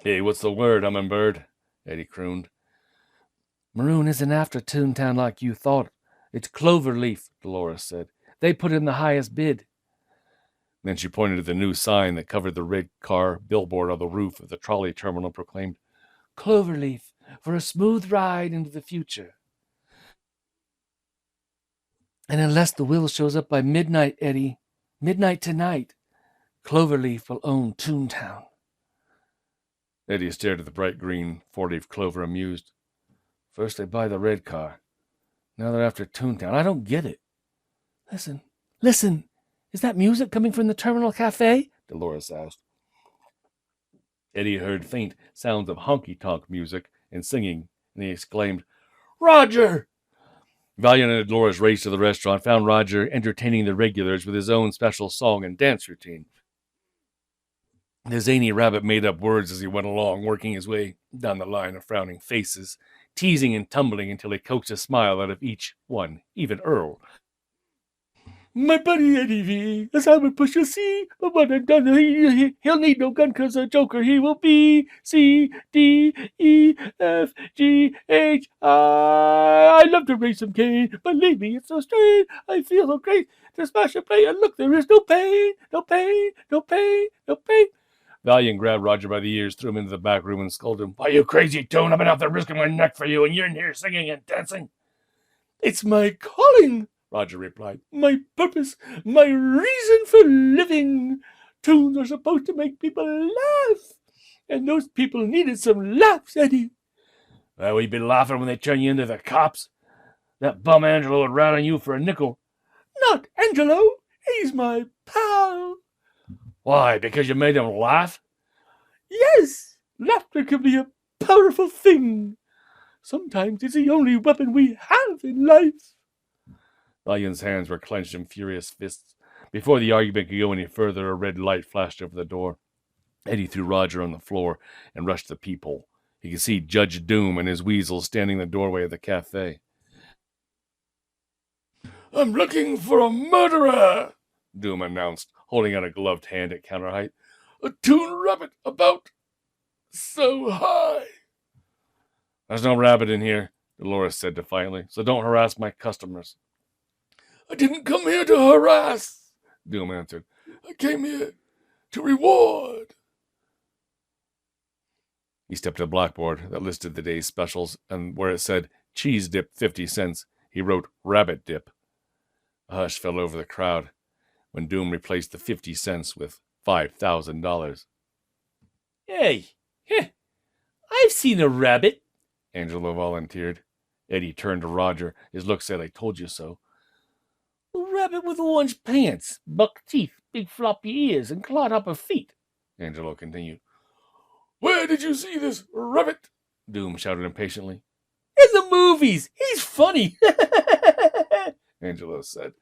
Hey, what's the word, Hummingbird? Eddie crooned. Maroon isn't after Toontown like you thought. It's Cloverleaf, Dolores said. They put in the highest bid. Then she pointed to the new sign that covered the red car billboard on the roof of the trolley terminal, proclaimed, Cloverleaf, for a smooth ride into the future. And unless the will shows up by midnight, Eddie, midnight tonight, Cloverleaf will own Toontown. Eddie stared at the bright green 4-leaf clover, amused. First they buy the red car. Now they're after Toontown. I don't get it. Listen. Is that music coming from the Terminal Cafe? Dolores asked. Eddie heard faint sounds of honky-tonk music and singing, and he exclaimed, Roger! Valiant and Dolores raced to the restaurant, found Roger entertaining the regulars with his own special song and dance routine. The zany rabbit made up words as he went along, working his way down the line of frowning faces, teasing and tumbling until he coaxed a smile out of each one, even Earl. My buddy Eddie V, as I would push a C, but when I'm done, he'll need no gun, 'cause a joker he will be. C, D, E, F, G, H, I love to raise some cane, believe me, it's so strange. I feel so great to smash a plate, and look, there is no pain, no pain, no pain, no pain. Valiant grabbed Roger by the ears, threw him into the back room, and scolded him. Why, you crazy Toon, I've been out there risking my neck for you, and you're in here singing and dancing. It's my calling, Roger replied. My purpose, my reason for living. Tunes are supposed to make people laugh, and those people needed some laughs, Eddie. Well, we'd be laughing when they turn you into the cops. That bum Angelo would rat on you for a nickel. Not Angelo. He's my pal. Why, because you made him laugh? Yes, laughter can be a powerful thing. Sometimes it's the only weapon we have in life. Valiant's hands were clenched in furious fists. Before the argument could go any further, a red light flashed over the door. Eddie threw Roger on the floor and rushed to the peephole. He could see Judge Doom and his weasel standing in the doorway of the cafe. I'm looking for a murderer, Doom announced, holding out a gloved hand at counter height. A Toon rabbit about so high. There's no rabbit in here, Dolores said defiantly, so don't harass my customers. I didn't come here to harass, Doom answered. I came here to reward. He stepped to a blackboard that listed the day's specials, and where it said cheese dip 50 cents, he wrote rabbit dip. A hush fell over the crowd when Doom replaced the 50 cents with $5,000. Hey, I've seen a rabbit, Angelo volunteered. Eddie turned to Roger. His look said, I told you so. A rabbit with orange pants, buck teeth, big floppy ears, and clawed upper feet, Angelo continued. Where did you see this rabbit? Doom shouted impatiently. In the movies. He's funny, Angelo said.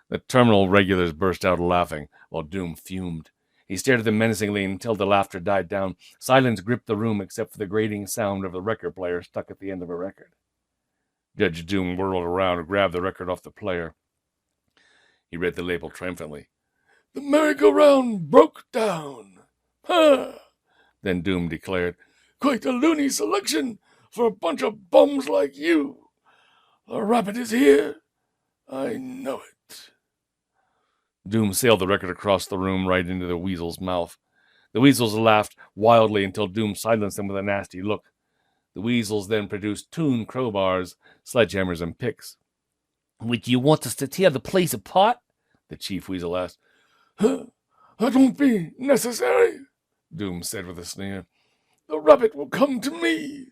The terminal regulars burst out laughing, while Doom fumed. He stared at them menacingly until the laughter died down. Silence gripped the room except for the grating sound of the record player stuck at the end of a record. Judge Doom whirled around and grabbed the record off the player. He read the label triumphantly. The merry-go-round broke down. Huh! Then Doom declared, quite a loony selection for a bunch of bums like you. The rabbit is here. I know it. Doom sailed the record across the room right into the weasel's mouth. The weasels laughed wildly until Doom silenced them with a nasty look. The weasels then produced Toon crowbars, sledgehammers, and picks. Would you want us to tear the place apart? The chief weasel asked. That won't be necessary, Doom said with a sneer. The rabbit will come to me.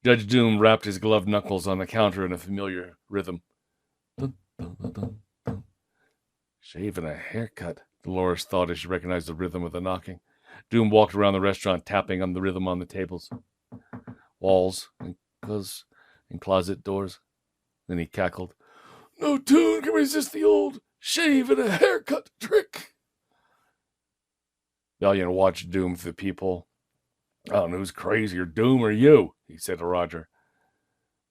Judge Doom rapped his gloved knuckles on the counter in a familiar rhythm. Dun, dun, dun, dun, dun. Shave and a haircut, Dolores thought as she recognized the rhythm of the knocking. Doom walked around the restaurant, tapping on the rhythm on the tables, walls, and closet doors. Then he cackled. No Toon can resist the old shave and a haircut trick. Valiant watched Doom through the peephole. I don't know who's crazier, Doom or you, he said to Roger.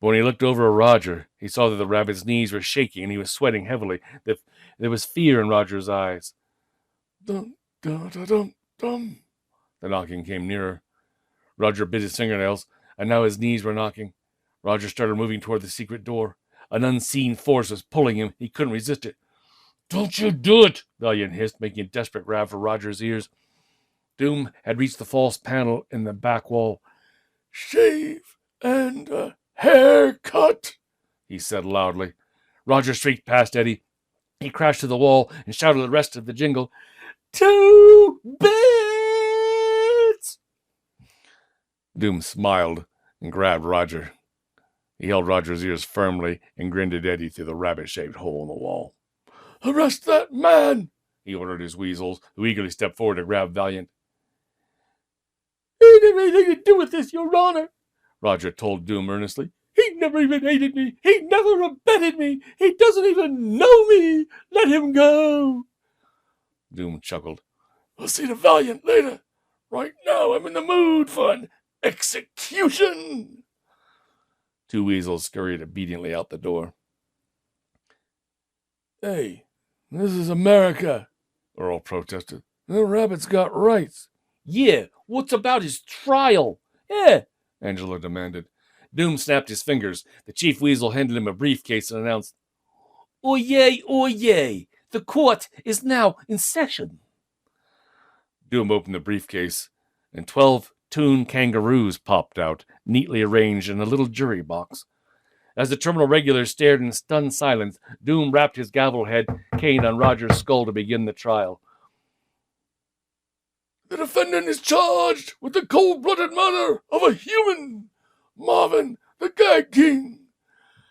But when he looked over at Roger, he saw that the rabbit's knees were shaking and he was sweating heavily. There was fear in Roger's eyes. Dum, dum, dum, dum, dum. The knocking came nearer. Roger bit his fingernails, and now his knees were knocking. Roger started moving toward the secret door. An unseen force was pulling him. He couldn't resist it. Don't you do it, Valiant hissed, making a desperate grab for Roger's ears. Doom had reached the false panel in the back wall. shave, and a haircut, he said loudly. Roger streaked past Eddie. He crashed to the wall and shouted the rest of the jingle. 2 bits! Doom smiled and grabbed Roger. He held Roger's ears firmly and grinned at Eddie through the rabbit-shaped hole in the wall. Arrest that man! He ordered his weasels, who eagerly stepped forward to grab Valiant. He didn't have anything to do with this, Your Honor, Roger told Doom earnestly. He never even hated me. He never abetted me. He doesn't even know me. Let him go. Doom chuckled. We'll see the Valiant later. Right now I'm in the mood for an execution. 2 weasels scurried obediently out the door. Hey, this is America, Earl protested. The rabbit's got rights. Yeah, what's about his trial? Yeah, Angela demanded. Doom snapped his fingers. The chief weasel handed him a briefcase and announced, Oyez, oyez! The court is now in session. Doom opened the briefcase, and 12 Toon kangaroos popped out, neatly arranged in a little jury box. As the terminal regulars stared in stunned silence, Doom rapped his gavel-head cane on Roger's skull to begin the trial. The defendant is charged with the cold-blooded murder of a human, Marvin the Gag King.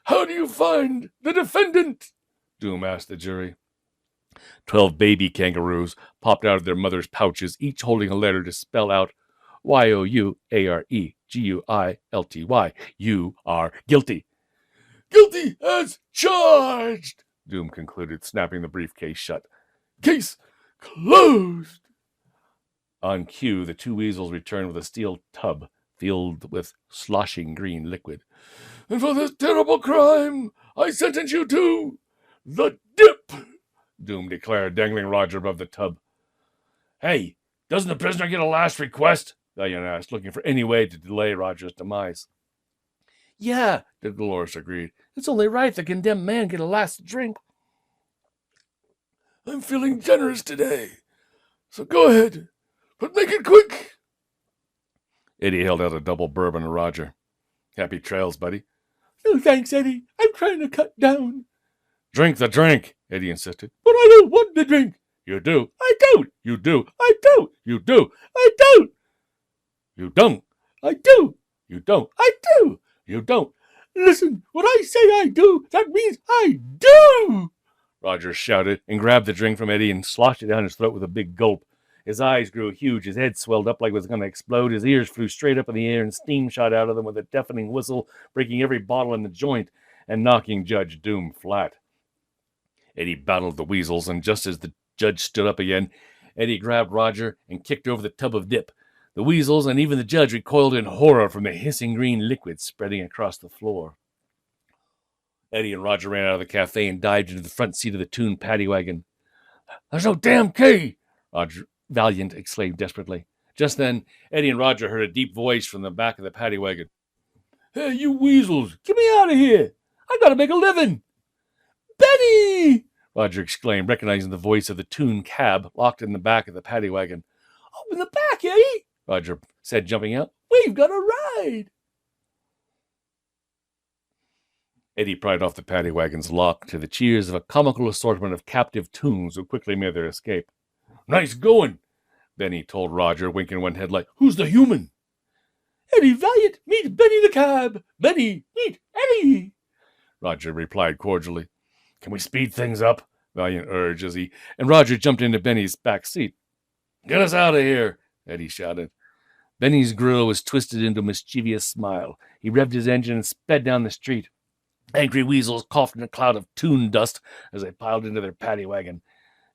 How do you find the defendant? Doom asked the jury. 12 baby kangaroos popped out of their mothers' pouches, each holding a letter to spell out Y-O-U-A-R-E-G-U-I-L-T-Y. You are guilty. Guilty as charged, Doom concluded, snapping the briefcase shut. Case closed. On cue, the 2 weasels returned with a steel tub filled with sloshing green liquid. And for this terrible crime, I sentence you to the dip, Doom declared, dangling Roger above the tub. Hey, doesn't the prisoner get a last request? Valiant asked, looking for any way to delay Roger's demise. Yeah, Dolores agreed. It's only right the condemned man get a last drink. I'm feeling generous today, so go ahead, but make it quick. Eddie held out a double bourbon to Roger. Happy trails, buddy. No thanks, Eddie. I'm trying to cut down. Drink the drink, Eddie insisted. But I don't want the drink. You do. I don't. You do. I don't. You do. I don't. You don't. I do. You don't. I do. You don't. Listen, when I say I do, that means I do! Roger shouted and grabbed the drink from Eddie and sloshed it down his throat with a big gulp. His eyes grew huge, his head swelled up like it was going to explode, his ears flew straight up in the air and steam shot out of them with a deafening whistle, breaking every bottle in the joint and knocking Judge Doom flat. Eddie battled the weasels, and just as the judge stood up again, Eddie grabbed Roger and kicked over the tub of dip. The weasels and even the judge recoiled in horror from the hissing green liquid spreading across the floor. Eddie and Roger ran out of the cafe and dived into the front seat of the Toon paddy wagon. There's no damn key! Roger Valiant exclaimed desperately. Just then, Eddie and Roger heard a deep voice from the back of the paddy wagon. Hey, you weasels, get me out of here! I gotta make a living! Benny! Roger exclaimed, recognizing the voice of the Toon cab locked in the back of the paddy wagon. Open the back, Eddie! Roger said, jumping out. We've got a ride! Eddie pried off the paddy wagon's lock to the cheers of a comical assortment of captive Toons who quickly made their escape. Nice going, Benny told Roger, winking one head like, Who's the human? Eddie Valiant, meet Benny the cab. Benny, meet Eddie. Roger replied cordially. Can we speed things up? Valiant urged and Roger jumped into Benny's back seat. Get us out of here, Eddie shouted. Benny's grill was twisted into a mischievous smile. He revved his engine and sped down the street. Angry weasels coughed in a cloud of Toon dust as they piled into their paddy wagon.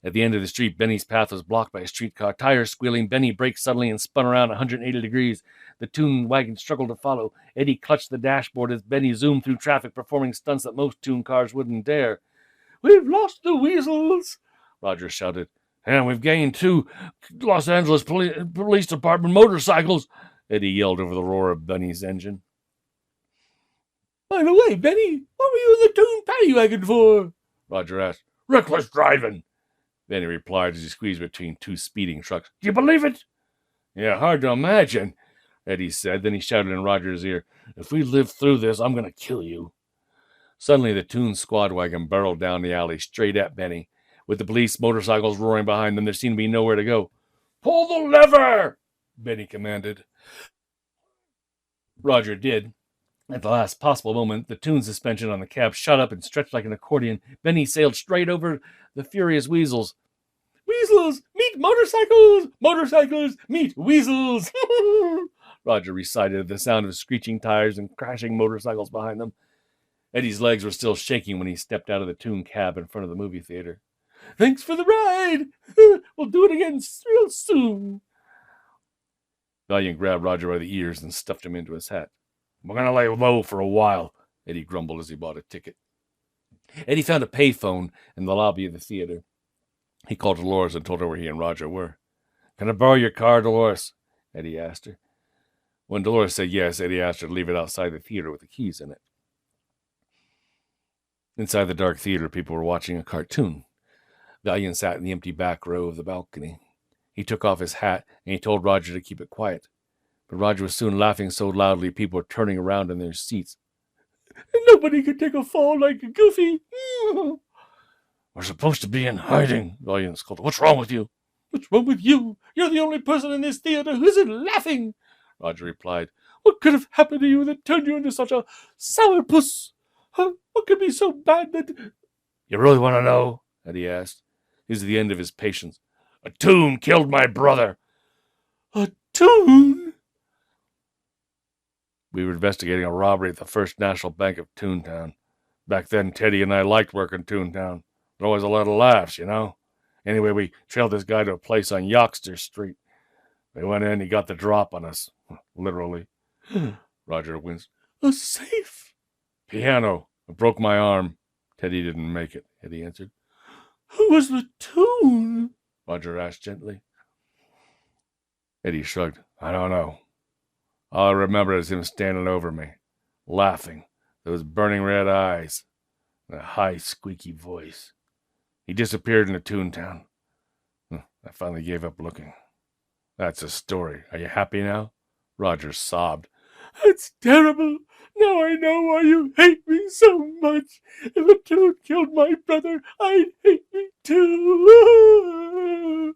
At the end of the street, Benny's path was blocked by a streetcar. Tires squealing, Benny braked suddenly and spun around 180 degrees. The Toon wagon struggled to follow. Eddie clutched the dashboard as Benny zoomed through traffic, performing stunts that most Toon cars wouldn't dare. We've lost the weasels, Roger shouted. And we've gained 2 Los Angeles Police Department motorcycles, Eddie yelled over the roar of Benny's engine. By the way, Benny, what were you in the Toon paddy wagon for? Roger asked. Reckless driving, Benny replied as he squeezed between 2 speeding trucks. Do you believe it? Yeah, hard to imagine, Eddie said. Then he shouted in Roger's ear, "If we live through this, I'm going to kill you." Suddenly, the Toon squad wagon barreled down the alley straight at Benny. With the police motorcycles roaring behind them, there seemed to be nowhere to go. "Pull the lever!" Benny commanded. Roger did. At the last possible moment, the Toon suspension on the cab shot up and stretched like an accordion. Benny sailed straight over the furious weasels. "Weasels, meet motorcycles! Motorcycles, meet weasels!" Roger recited at the sound of screeching tires and crashing motorcycles behind them. Eddie's legs were still shaking when he stepped out of the Toon cab in front of the movie theater. "Thanks for the ride! We'll do it again real soon." Valiant grabbed Roger by the ears and stuffed him into his hat. "We're going to lay low for a while," Eddie grumbled as he bought a ticket. Eddie found a payphone in the lobby of the theater. He called Dolores and told her where he and Roger were. "Can I borrow your car, Dolores?" Eddie asked her. When Dolores said yes, Eddie asked her to leave it outside the theater with the keys in it. Inside the dark theater, people were watching a cartoon. Valiant sat in the empty back row of the balcony. He took off his hat, and he told Roger to keep it quiet. But Roger was soon laughing so loudly people were turning around in their seats. "Nobody could take a fall like Goofy." "We're supposed to be in hiding," Valiant scolded. "What's wrong with you?" "What's wrong with you? You're the only person in this theater who isn't laughing," Roger replied. "What could have happened to you that turned you into such a sourpuss? What could be so bad that—" "You really want to know?" Eddie asked. This is the end of his patience. "A Toon killed my brother." "A Toon?" "We were investigating a robbery at the First National Bank of Toontown. Back then, Teddy and I liked working Toontown. There always a lot of laughs, you know. Anyway, we trailed this guy to a place on Yoxter Street. We went in, he got the drop on us. Literally." Roger winced. "A safe?" "Piano. I broke my arm. Teddy didn't make it," Eddie answered. "Who was the Toon?" Roger asked gently. Eddie shrugged. "I don't know. All I remember is him standing over me, laughing, those burning red eyes, and a high, squeaky voice. He disappeared into Toontown. I finally gave up looking. That's the story. Are you happy now?" Roger sobbed. "That's terrible. Now I know why you hate me so much. If a Toon killed my brother, I'd hate me too."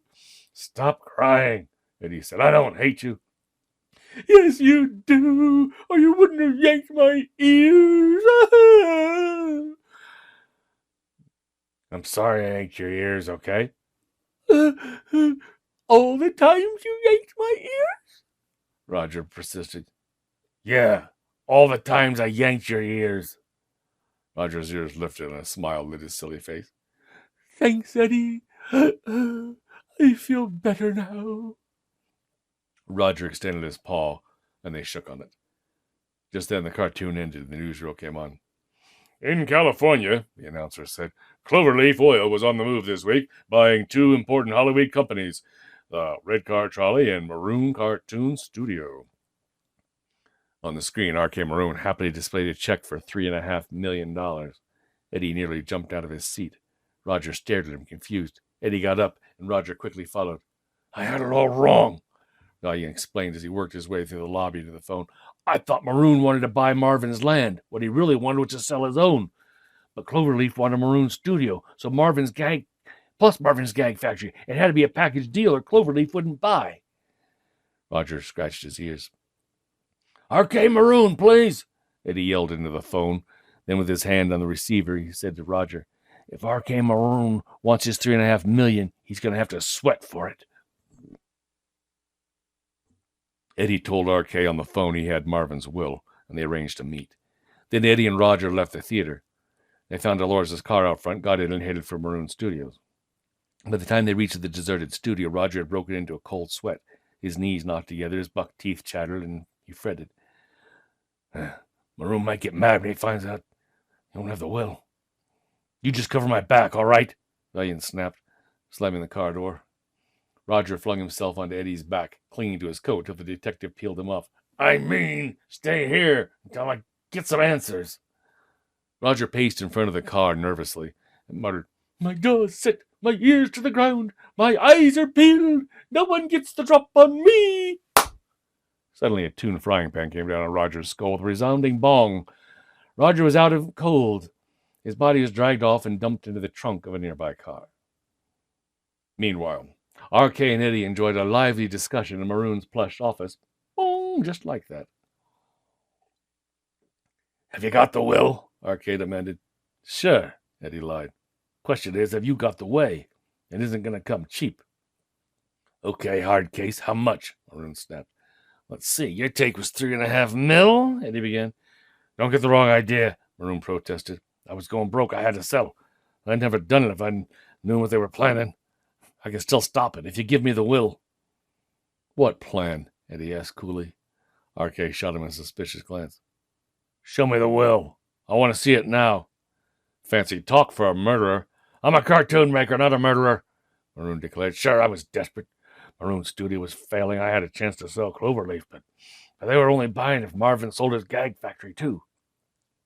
"Stop crying," Eddie said. "I don't hate you." "Yes, you do, or you wouldn't have yanked my ears." "I'm sorry I yanked your ears, okay?" "All the times you yanked my ears?" Roger persisted. "Yeah, all the times I yanked your ears." Roger's ears lifted and a smile lit his silly face. "Thanks, Eddie. I feel better now." Roger extended his paw, and they shook on it. Just then the cartoon ended and the newsreel came on. "In California," the announcer said, "Cloverleaf Oil was on the move this week, buying 2 important Hollywood companies, the Red Car Trolley and Maroon Cartoon Studio." On the screen, R.K. Maroon happily displayed a check for $3.5 million. Eddie nearly jumped out of his seat. Roger stared at him, confused. Eddie got up, and Roger quickly followed. "I had it all wrong," Valiant explained as he worked his way through the lobby to the phone. "I thought Maroon wanted to buy Marvin's land. What he really wanted was to sell his own. But Cloverleaf wanted Maroon's studio, so Marvin's gag factory. It had to be a package deal or Cloverleaf wouldn't buy." Roger scratched his ears. "R.K. Maroon, please," Eddie yelled into the phone. Then with his hand on the receiver, he said to Roger, "If R.K. Maroon wants his $3.5 million, he's going to have to sweat for it." Eddie told R.K. on the phone he had Marvin's will, and they arranged to meet. Then Eddie and Roger left the theater. They found Dolores' car out front, got in, and headed for Maroon Studios. By the time they reached the deserted studio, Roger had broken into a cold sweat. His knees knocked together, his buck teeth chattered, and he fretted. "Maroon might get mad when he finds out you don't have the will." "You just cover my back, all right?" Valiant snapped, slamming the car door. Roger flung himself onto Eddie's back, clinging to his coat till the detective peeled him off. "I mean, stay here until I get some answers." Roger paced in front of the car nervously and muttered, "My jaw's set, my ears to the ground, my eyes are peeled. No one gets the drop on me." Suddenly, a tin frying pan came down on Roger's skull with a resounding bong. Roger was out of cold. His body was dragged off and dumped into the trunk of a nearby car. Meanwhile, R.K. and Eddie enjoyed a lively discussion in Maroon's plush office. Boom, just like that. "Have you got the will?" R.K. demanded. "Sure," Eddie lied. "Question is, have you got the way? It isn't going to come cheap." "Okay, hard case. How much?" Maroon snapped. "Let's see. Your take was $3.5 million," Eddie began. "Don't get the wrong idea," Maroon protested. "I was going broke. I had to sell. I'd never done it if I knew what they were planning. I can still stop it if you give me the will." "What plan?" Eddie asked coolly. R.K. shot him a suspicious glance. "Show me the will. I want to see it now." "Fancy talk for a murderer." "I'm a cartoon maker, not a murderer," Maroon declared. "Sure, I was desperate. Maroon's studio was failing. I had a chance to sell Cloverleaf, but they were only buying if Marvin sold his gag factory, too."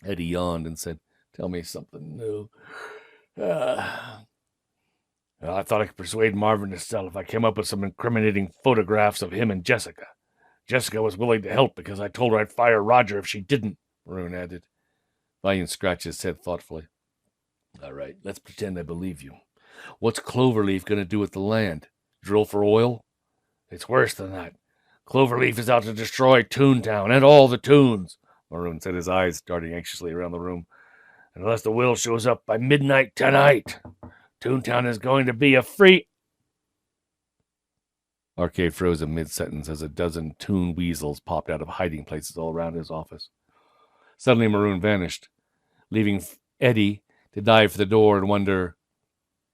Eddie yawned and said, "Tell me something new." Well, I thought I could persuade Marvin to sell if I came up with some incriminating photographs of him and Jessica. Jessica was willing to help because I told her I'd fire Roger if she didn't," Maroon added. Valiant scratched his head thoughtfully. "All right, let's pretend I believe you. What's Cloverleaf going to do with the land? Drill for oil?" "It's worse than that. Cloverleaf is out to destroy Toontown and all the Toons," Maroon said, his eyes darting anxiously around the room. "Unless the will shows up by midnight tonight, Toontown is going to be a free—" Arcade froze in mid-sentence as a dozen Toon weasels popped out of hiding places all around his office. Suddenly, Maroon vanished, leaving Eddie to dive for the door and wonder,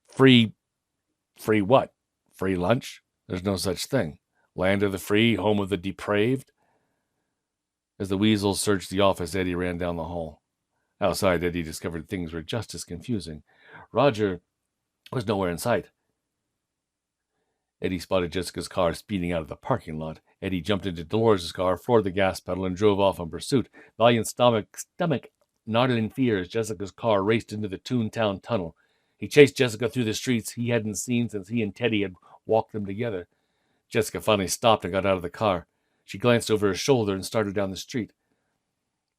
free what? Free lunch? There's no such thing. Land of the free, home of the depraved? As the weasels searched the office, Eddie ran down the hall. Outside, Eddie discovered things were just as confusing. Roger was nowhere in sight. Eddie spotted Jessica's car speeding out of the parking lot. Eddie jumped into Dolores' car, floored the gas pedal, and drove off in pursuit. Valiant's stomach knotted in fear as Jessica's car raced into the Toontown tunnel. He chased Jessica through the streets he hadn't seen since he and Teddy had walked them together. Jessica finally stopped and got out of the car. She glanced over her shoulder and started down the street.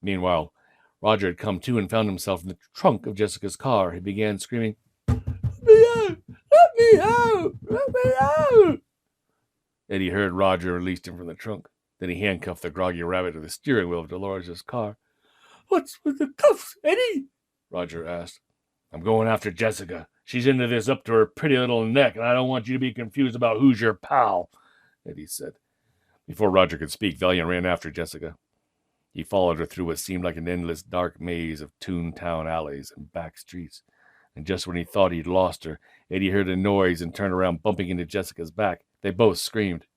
Meanwhile, Roger had come to and found himself in the trunk of Jessica's car. He began screaming, "Let me out! Let me out! Let me out!" Eddie heard Roger and released him from the trunk. Then he handcuffed the groggy rabbit to the steering wheel of Dolores' car. "What's with the cuffs, Eddie?" Roger asked. "I'm going after Jessica. She's into this up to her pretty little neck, and I don't want you to be confused about who's your pal," Eddie said. Before Roger could speak, Valiant ran after Jessica. He followed her through what seemed like an endless dark maze of Toontown alleys and back streets. And just when he thought he'd lost her, Eddie heard a noise and turned around, bumping into Jessica's back. They both screamed.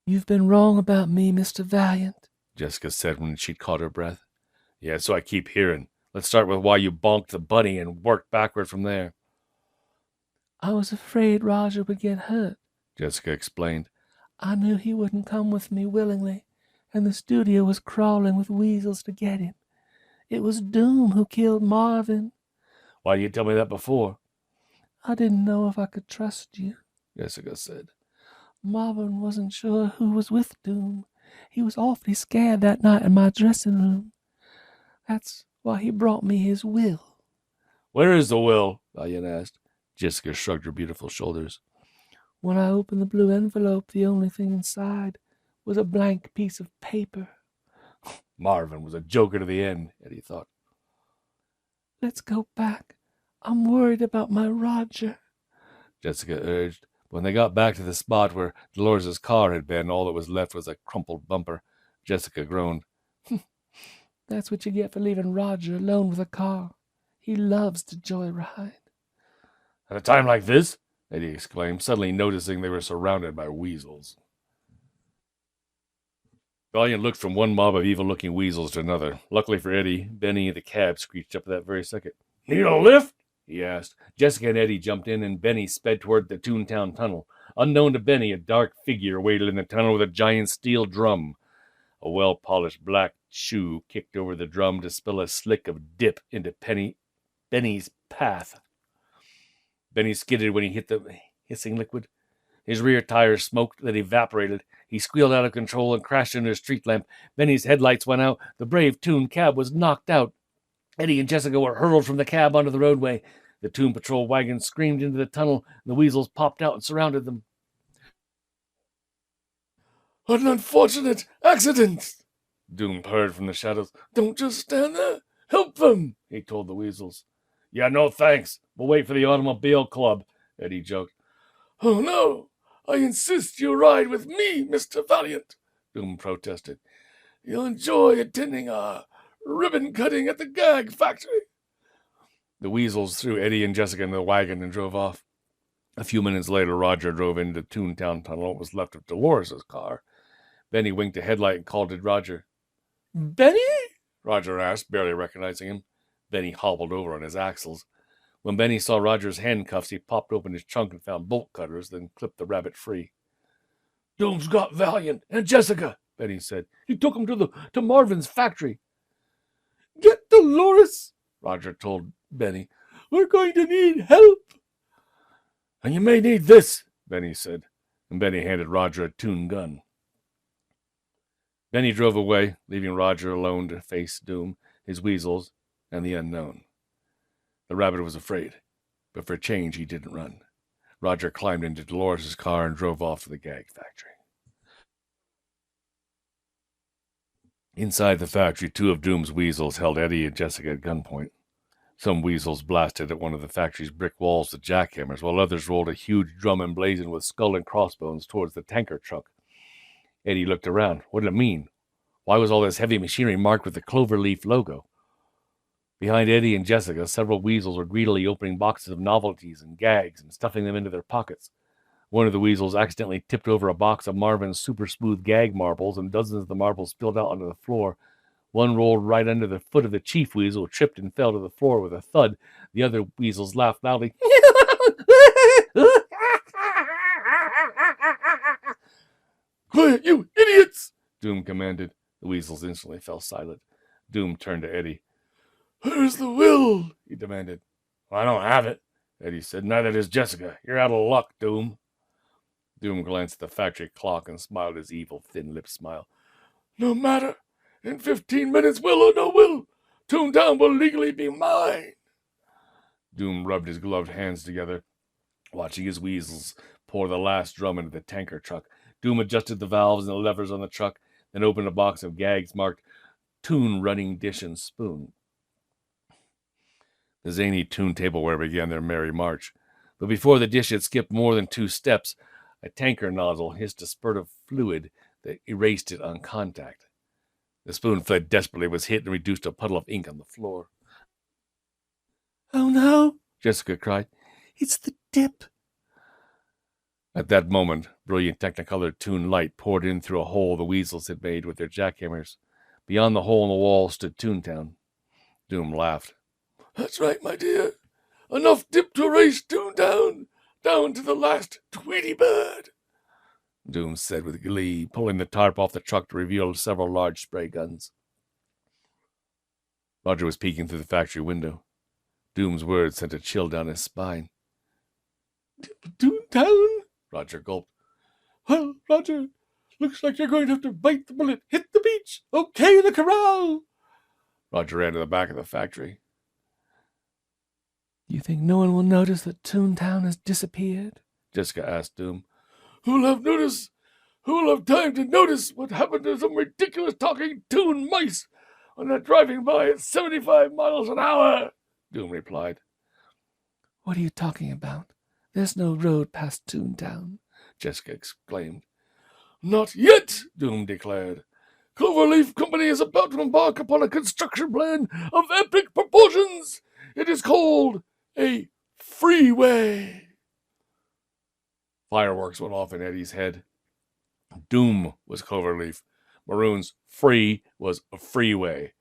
"You've been wrong about me, Mr. Valiant," Jessica said when she'd caught her breath. "Yeah, so I keep hearing. Let's start with why you bonked the bunny and work backward from there." "I was afraid Roger would get hurt," Jessica explained. "I knew he wouldn't come with me willingly, and the studio was crawling with weasels to get him. It was Doom who killed Marvin." "Why didn't you tell me that before?" "I didn't know if I could trust you," Jessica said. "Marvin wasn't sure who was with Doom. He was awfully scared that night in my dressing room. That's why he brought me his will." "Where is the will?" Valiant asked. Jessica shrugged her beautiful shoulders. "When I opened the blue envelope, the only thing inside was a blank piece of paper." Marvin was a joker to the end, Eddie thought. "Let's go back. I'm worried about my Roger," Jessica urged. When they got back to the spot where Dolores' car had been, all that was left was a crumpled bumper. Jessica groaned. "That's what you get for leaving Roger alone with a car. He loves to joyride." "At a time like this?" Eddie exclaimed, suddenly noticing they were surrounded by weasels. Valiant looked from one mob of evil-looking weasels to another. Luckily for Eddie, Benny the cab screeched up at that very second. "Need a lift?" he asked. Jessica and Eddie jumped in, and Benny sped toward the Toontown tunnel. Unknown to Benny, a dark figure waited in the tunnel with a giant steel drum. A well-polished black shoe kicked over the drum to spill a slick of dip into Benny's path. Benny skidded when he hit the hissing liquid. His rear tires smoked, then evaporated. He squealed out of control and crashed into a street lamp. Benny's headlights went out. The brave Toon cab was knocked out. Eddie and Jessica were hurled from the cab onto the roadway. The Toon patrol wagon screamed into the tunnel. And the weasels popped out and surrounded them. "An unfortunate accident," Doom purred from the shadows. "Don't just stand there. Help them," he told the weasels. "Yeah, no thanks. We'll wait for the automobile club," Eddie joked. "Oh no, I insist you ride with me, Mr. Valiant," Doom protested. "You'll enjoy attending our ribbon cutting at the gag factory." The weasels threw Eddie and Jessica into the wagon and drove off. A few minutes later, Roger drove into the Toontown tunnel. What was left of Dolores' car. Benny winked a headlight and called to Roger. "Benny?" Roger asked, barely recognizing him. Benny hobbled over on his axles. When Benny saw Roger's handcuffs, he popped open his trunk and found bolt cutters, then clipped the rabbit free. "Doom's got Valiant and Jessica," Benny said. "He took them to Marvin's factory." "Get Dolores," Roger told Benny. "We're going to need help." "And you may need this," Benny said, and Benny handed Roger a Toon gun. Benny drove away, leaving Roger alone to face Doom, his weasels, and the unknown. The rabbit was afraid, but for a change he didn't run. Roger climbed into Dolores' car and drove off to the gag factory. Inside the factory, 2 of Doom's weasels held Eddie and Jessica at gunpoint. Some weasels blasted at one of the factory's brick walls with jackhammers, while others rolled a huge drum emblazoned with skull and crossbones towards the tanker truck. Eddie looked around. What did it mean? Why was all this heavy machinery marked with the cloverleaf logo? Behind Eddie and Jessica, several weasels were greedily opening boxes of novelties and gags and stuffing them into their pockets. One of the weasels accidentally tipped over a box of Marvin's super smooth gag marbles, and dozens of the marbles spilled out onto the floor. One rolled right under the foot of the chief weasel, tripped and fell to the floor with a thud. The other weasels laughed loudly. "Quiet, you idiots!" Doom commanded. The weasels instantly fell silent. Doom turned to Eddie. "Where's the will?" he demanded. "I don't have it," Eddie said. "Neither does Jessica. You're out of luck, Doom." Doom glanced at the factory clock and smiled his evil, thin-lipped smile. "No matter. In 15 minutes, will or no will, Toontown will legally be mine." Doom rubbed his gloved hands together, watching his weasels pour the last drum into the tanker truck. Doom adjusted the valves and the levers on the truck, then opened a box of gags marked Toon Running Dish and Spoon. The zany Toon tableware began their merry march. But before the dish had skipped more than 2 steps, a tanker nozzle hissed a spurt of fluid that erased it on contact. The spoon fled desperately, was hit, and reduced a puddle of ink on the floor. "Oh no," Jessica cried. "It's the dip." At that moment, brilliant Technicolor Toon light poured in through a hole the weasels had made with their jackhammers. Beyond the hole in the wall stood Toontown. Doom laughed. "That's right, my dear. Enough dip to erase Toontown, down to the last Tweety bird," Doom said with glee, pulling the tarp off the truck to reveal several large spray guns. Roger was peeking through the factory window. Doom's words sent a chill down his spine. "Toontown?" Roger gulped. "Well, Roger, looks like you're going to have to bite the bullet. Hit the beach. Okay, the corral." Roger ran to the back of the factory. "You think no one will notice that Toontown has disappeared?" Jessica asked Doom. "Who'll have notice? Who'll have time to notice what happened to some ridiculous talking Toon mice when they're driving by at 75 miles an hour?" Doom replied. "What are you talking about? There's no road past Toontown," Jessica exclaimed. "Not yet," Doom declared. "Cloverleaf Company is about to embark upon a construction plan of epic proportions. It is called a freeway." Fireworks went off in Eddie's head. Doom was Cloverleaf. Maroon's free was a freeway.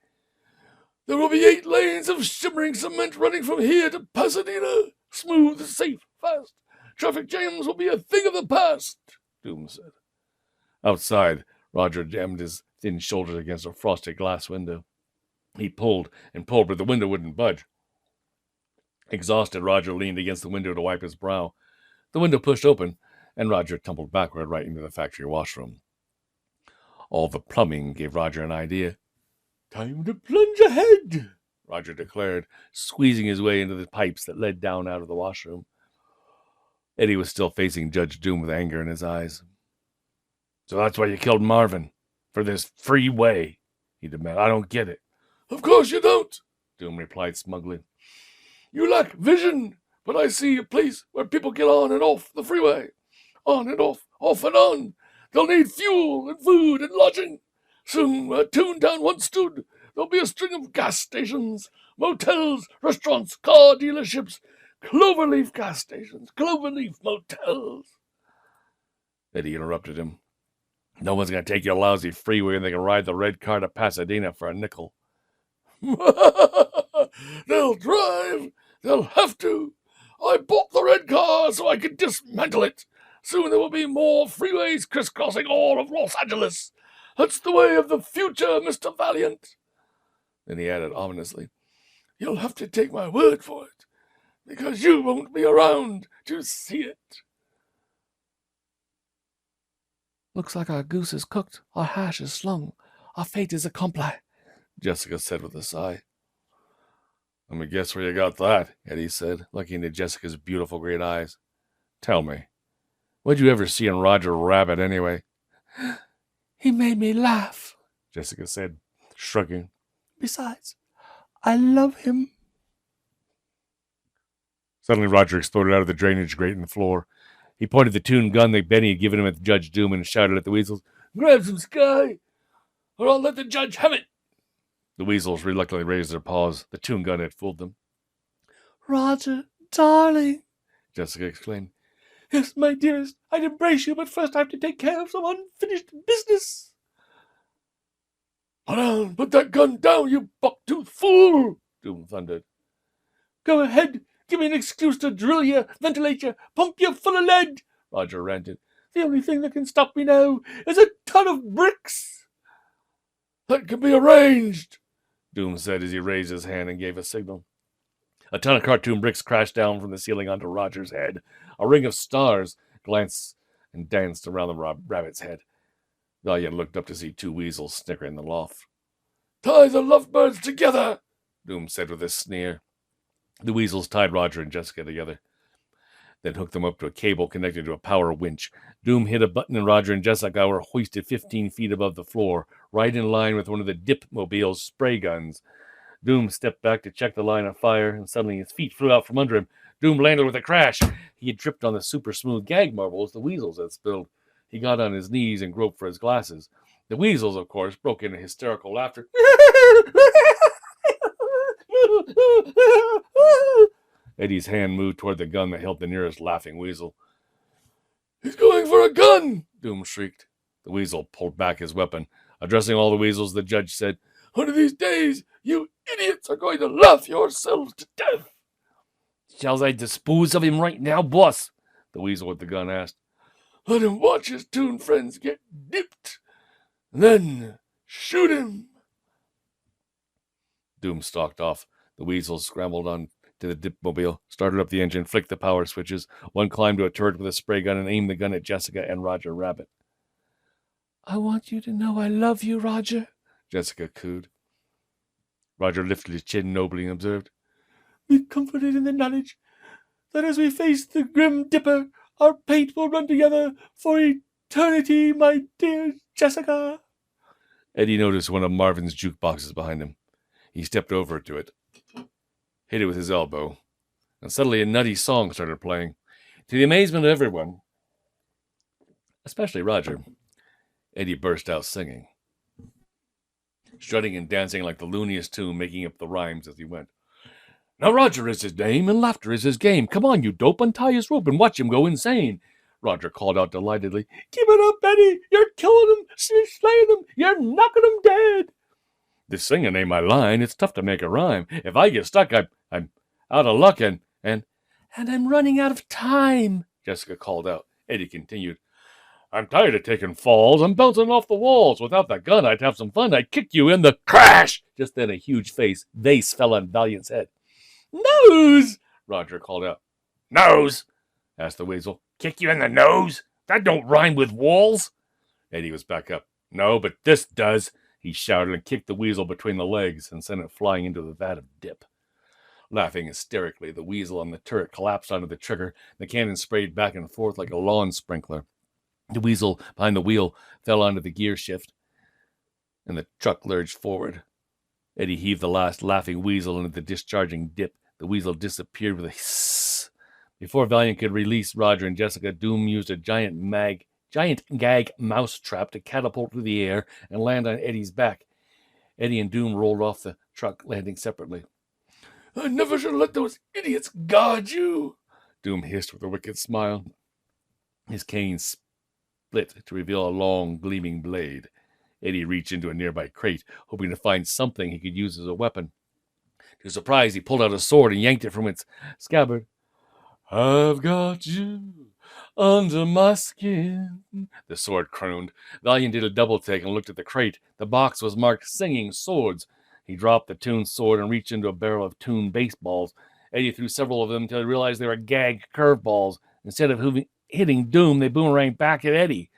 "There will be 8 lanes of shimmering cement running from here to Pasadena. Smooth, safe, fast. Traffic jams will be a thing of the past," Doom said. Outside, Roger jammed his thin shoulders against a frosted glass window. He pulled and pulled, but the window wouldn't budge. Exhausted, Roger leaned against the window to wipe his brow. The window pushed open, and Roger tumbled backward right into the factory washroom. All the plumbing gave Roger an idea. "Time to plunge ahead," Roger declared, squeezing his way into the pipes that led down out of the washroom. Eddie was still facing Judge Doom with anger in his eyes. "So that's why you killed Marvin? For this free way?" he demanded. "I don't get it." "Of course you don't," Doom replied smugly. "You lack vision, but I see a place where people get on and off the freeway. On and off and on. They'll need fuel and food and lodging. Soon, where Toontown once stood, there'll be a string of gas stations, motels, restaurants, car dealerships, cloverleaf gas stations, cloverleaf motels." Eddie interrupted him. "No one's going to take your lousy freeway and they can ride the red car to Pasadena for a nickel." "They'll drive. They'll have to. I bought the red car so I could dismantle it. Soon there will be more freeways crisscrossing all of Los Angeles. That's the way of the future, Mr. Valiant." Then he added ominously, "You'll have to take my word for it, because you won't be around to see it." "Looks like our goose is cooked, our hash is slung, our fate is accompli," Jessica said with a sigh. "Let me guess where you got that," Eddie said, looking into Jessica's beautiful great eyes. "Tell me, what'd you ever see in Roger Rabbit anyway?" "He made me laugh," Jessica said, shrugging. "Besides, I love him." Suddenly Roger exploded out of the drainage grate in the floor. He pointed the tuned gun that Benny had given him at Judge Doom and shouted at the weasels, "Grab some sky, or I'll let the judge have it." The weasels reluctantly raised their paws. The tuned gun had fooled them. "Roger, darling," Jessica exclaimed. "Yes, my dearest, I'd embrace you, but first I have to take care of some unfinished business." Put that gun down, you buck-toothed fool!" Doom thundered. "Go ahead. Give me an excuse to drill you, ventilate you, pump you full of lead," Roger ranted. "The only thing that can stop me now is a ton of bricks." "That can be arranged," Doom said as he raised his hand and gave a signal. A ton of cartoon bricks crashed down from the ceiling onto Roger's head. A ring of stars glanced and danced around the rabbit's head. Valiant looked up to see two weasels snickering in the loft. "Tie the lovebirds together," Doom said with a sneer. The weasels tied Roger and Jessica together, then hooked them up to a cable connected to a power winch. Doom hit a button and Roger and Jessica were hoisted 15 feet above the floor, right in line with one of the Dip-Mobile's spray guns. Doom stepped back to check the line of fire, and suddenly his feet flew out from under him. Doom landed with a crash. He had tripped on the super-smooth gag marbles the weasels had spilled. He got on his knees and groped for his glasses. The weasels, of course, broke into hysterical laughter. Eddie's hand moved toward the gun that held the nearest laughing weasel. "He's going for a gun!" Doom shrieked. The weasel pulled back his weapon. Addressing all the weasels, the judge said, "One of these days, you idiots are going to laugh yourselves to death." "Shall I dispose of him right now, boss?" the weasel with the gun asked. "Let him watch his toon friends get dipped. Then shoot him." Doom stalked off. The weasels scrambled on to the Dip-Mobile, started up the engine, flicked the power switches. One climbed to a turret with a spray gun and aimed the gun at Jessica and Roger Rabbit. "I want you to know I love you, Roger," Jessica cooed. Roger lifted his chin nobly and observed, "Be comforted in the knowledge that as we face the grim Dipper, our fate will run together for eternity, my dear Jessica." Eddie noticed one of Marvin's jukeboxes behind him. He stepped over to it, hit it with his elbow, and suddenly a nutty song started playing. To the amazement of everyone, especially Roger, Eddie burst out singing, strutting and dancing like the looniest tune, making up the rhymes as he went. "Now Roger is his name, and laughter is his game. Come on, you dope, untie his rope and watch him go insane." Roger called out delightedly, "Keep it up, Eddie! You're killing him! You're slaying him! You're knocking him dead!" "This singing ain't my line. It's tough to make a rhyme. If I get stuck, I'm out of luck and I'm running out of time," Jessica called out. Eddie continued, "I'm tired of taking falls. I'm bouncing off the walls. Without the gun, I'd have some fun. I'd kick you in the crash." Just then a huge vase fell on Valiant's head. "Nose!" Roger called out. "Nose?" asked the weasel. Kick you in the nose? That don't rhyme with walls. Eddie was back up. No, but this does, he shouted and kicked the weasel between the legs and sent it flying into the vat of dip. Laughing hysterically, the weasel on the turret collapsed onto the trigger. The cannon sprayed back and forth like a lawn sprinkler. The weasel behind the wheel fell onto the gear shift, and the truck lurched forward. Eddie heaved the last laughing weasel into the discharging dip. The weasel disappeared with a hiss. Before Valiant could release Roger and Jessica, Doom used a giant gag mousetrap to catapult through the air and land on Eddie's back. Eddie and Doom rolled off the truck, landing separately. I never should let those idiots guard you, Doom hissed with a wicked smile. His cane split to reveal a long, gleaming blade. Eddie reached into a nearby crate, hoping to find something he could use as a weapon. To his surprise, he pulled out a sword and yanked it from its scabbard. I've got you under my skin, the sword crooned. Valiant did a double take and looked at the crate. The box was marked Singing Swords. He dropped the Toon sword and reached into a barrel of Toon baseballs. Eddie threw several of them until he realized they were gag curveballs. Instead of hitting Doom, they boomeranged back at Eddie.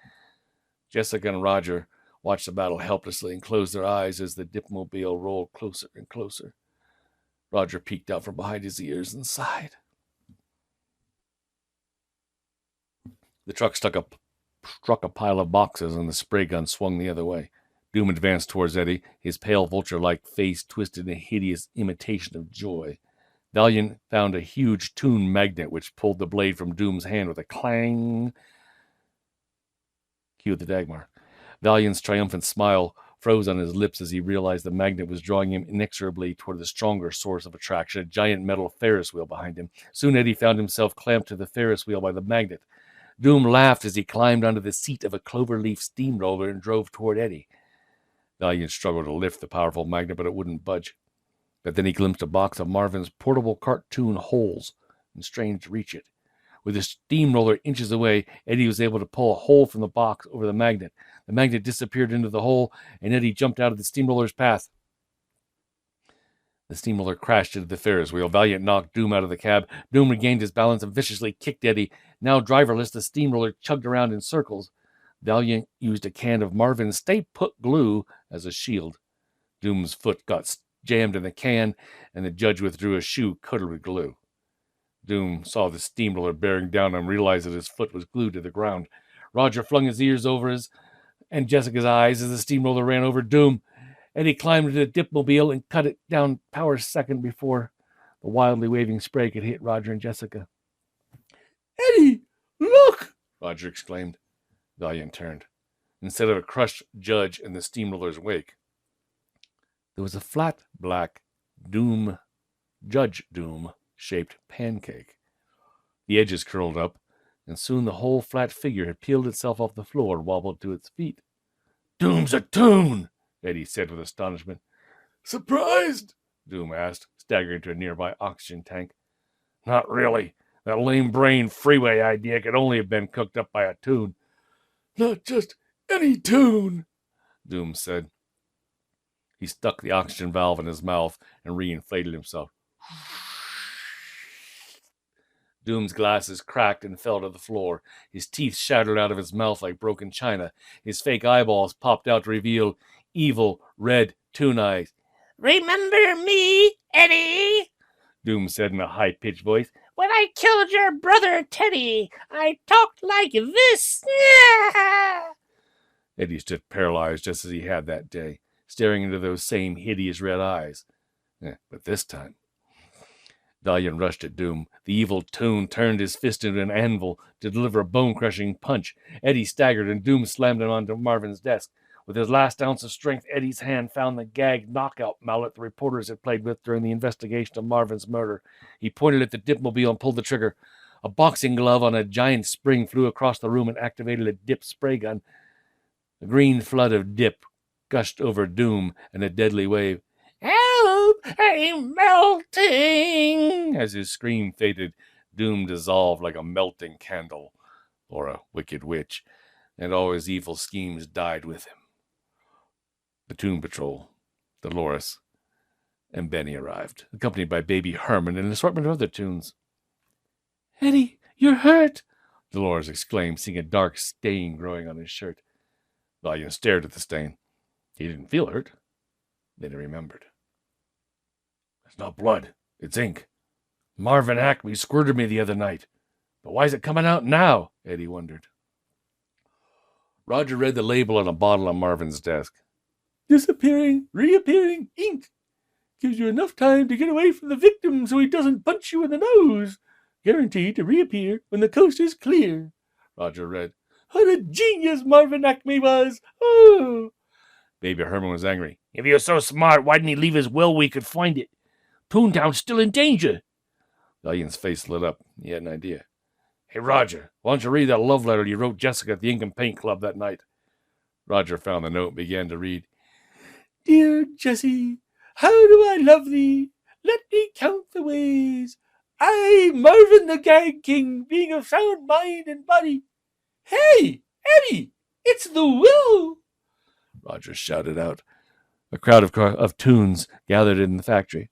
Jessica and Roger watched the battle helplessly and closed their eyes as the dipmobile rolled closer and closer. Roger peeked out from behind his ears and sighed. The truck struck a pile of boxes, and the spray gun swung the other way. Doom advanced towards Eddie, his pale vulture-like face twisted in a hideous imitation of joy. Valiant found a huge Toon magnet which pulled the blade from Doom's hand with a clang. Cue the Dagmar. Valiant's triumphant smile froze on his lips as he realized the magnet was drawing him inexorably toward the stronger source of attraction, a giant metal Ferris wheel behind him. Soon Eddie found himself clamped to the Ferris wheel by the magnet. Doom laughed as he climbed onto the seat of a cloverleaf steamroller and drove toward Eddie. Valiant struggled to lift the powerful magnet, but it wouldn't budge. But then he glimpsed a box of Marvin's portable cartoon holes and strained to reach it. With the steamroller inches away, Eddie was able to pull a hole from the box over the magnet. The magnet disappeared into the hole, and Eddie jumped out of the steamroller's path. The steamroller crashed into the Ferris wheel. Valiant knocked Doom out of the cab. Doom regained his balance and viciously kicked Eddie. Now driverless, the steamroller chugged around in circles. Valiant used a can of Marvin's stay-put glue as a shield. Doom's foot got jammed in the can, and the judge withdrew a shoe coated with glue. Doom saw the steamroller bearing down and realized that his foot was glued to the ground. Roger flung his ears over his and Jessica's eyes as the steamroller ran over Doom. Eddie climbed into the dipmobile and cut it down power second before the wildly waving spray could hit Roger and Jessica. Eddie, look! Roger exclaimed. Valiant turned. Instead of a crushed judge in the steamroller's wake, there was a flat, black, Judge Doom-shaped pancake. The edges curled up, and soon the whole flat figure had peeled itself off the floor and wobbled to its feet. Doom's a Toon, Eddie said with astonishment. Surprised? Doom asked, staggering to a nearby oxygen tank. Not really. That lame-brained freeway idea could only have been cooked up by a Toon. Not just any Toon, Doom said. He stuck the oxygen valve in his mouth and reinflated himself. Doom's glasses cracked and fell to the floor. His teeth shattered out of his mouth like broken china. His fake eyeballs popped out to reveal evil, red Toon eyes. Remember me, Eddie? Doom said in a high-pitched voice. When I killed your brother, Teddy, I talked like this. Eddie stood paralyzed just as he had that day, staring into those same hideous red eyes. But this time, Valiant rushed at Doom. The evil Toon turned his fist into an anvil to deliver a bone-crushing punch. Eddie staggered, and Doom slammed him onto Marvin's desk. With his last ounce of strength, Eddie's hand found the gag knockout mallet the reporters had played with during the investigation of Marvin's murder. He pointed at the dipmobile and pulled the trigger. A boxing glove on a giant spring flew across the room and activated a dip spray gun. A green flood of dip gushed over Doom in a deadly wave. Help! I'm melting! As his scream faded, Doom dissolved like a melting candle, or a wicked witch, and all his evil schemes died with him. The Toon Patrol, Dolores, and Benny arrived, accompanied by baby Herman and an assortment of other Toons. Eddie, you're hurt, Dolores exclaimed, seeing a dark stain growing on his shirt. Valiant stared at the stain. He didn't feel hurt. Then he remembered. It's not blood. It's ink. Marvin Acme squirted me the other night. But why is it coming out now? Eddie wondered. Roger read the label on a bottle on Marvin's desk. Disappearing, reappearing, ink. Gives you enough time to get away from the victim so he doesn't punch you in the nose. Guaranteed to reappear when the coast is clear. Roger read. What a genius Marvin Acme was! Oh! Baby Herman was angry. If he was so smart, why didn't he leave his will where we could find it? Toontown's still in danger. Valiant's face lit up. He had an idea. Hey, Roger, why don't you read that love letter you wrote Jessica at the Ink and Paint Club that night? Roger found the note and began to read. Dear Jessie, how do I love thee? Let me count the ways. I, Marvin the Gag King, being of sound mind and body. Hey, Eddie, it's the will! Roger shouted out. A crowd of Toons gathered in the factory.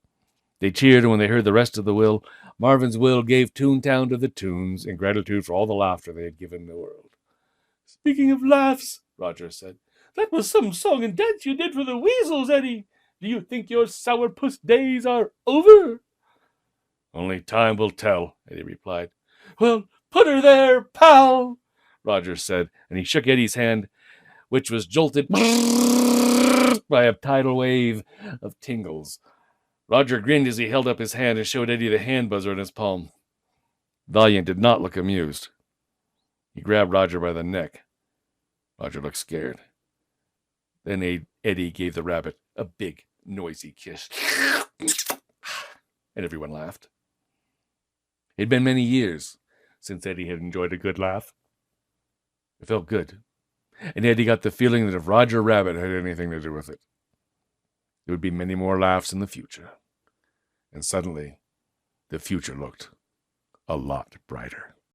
They cheered, and when they heard the rest of the will, Marvin's will gave Toontown to the Toons in gratitude for all the laughter they had given the world. Speaking of laughs, Roger said, that was some song and dance you did for the weasels, Eddie. Do you think your sourpuss days are over? Only time will tell, Eddie replied. Well, put her there, pal, Roger said, and he shook Eddie's hand, which was jolted by a tidal wave of tingles. Roger grinned as he held up his hand and showed Eddie the hand buzzer in his palm. Valiant did not look amused. He grabbed Roger by the neck. Roger looked scared. Then Eddie gave the rabbit a big, noisy kiss. And everyone laughed. It had been many years since Eddie had enjoyed a good laugh. It felt good. And Eddie got the feeling that if Roger Rabbit had anything to do with it, there would be many more laughs in the future. And suddenly, the future looked a lot brighter.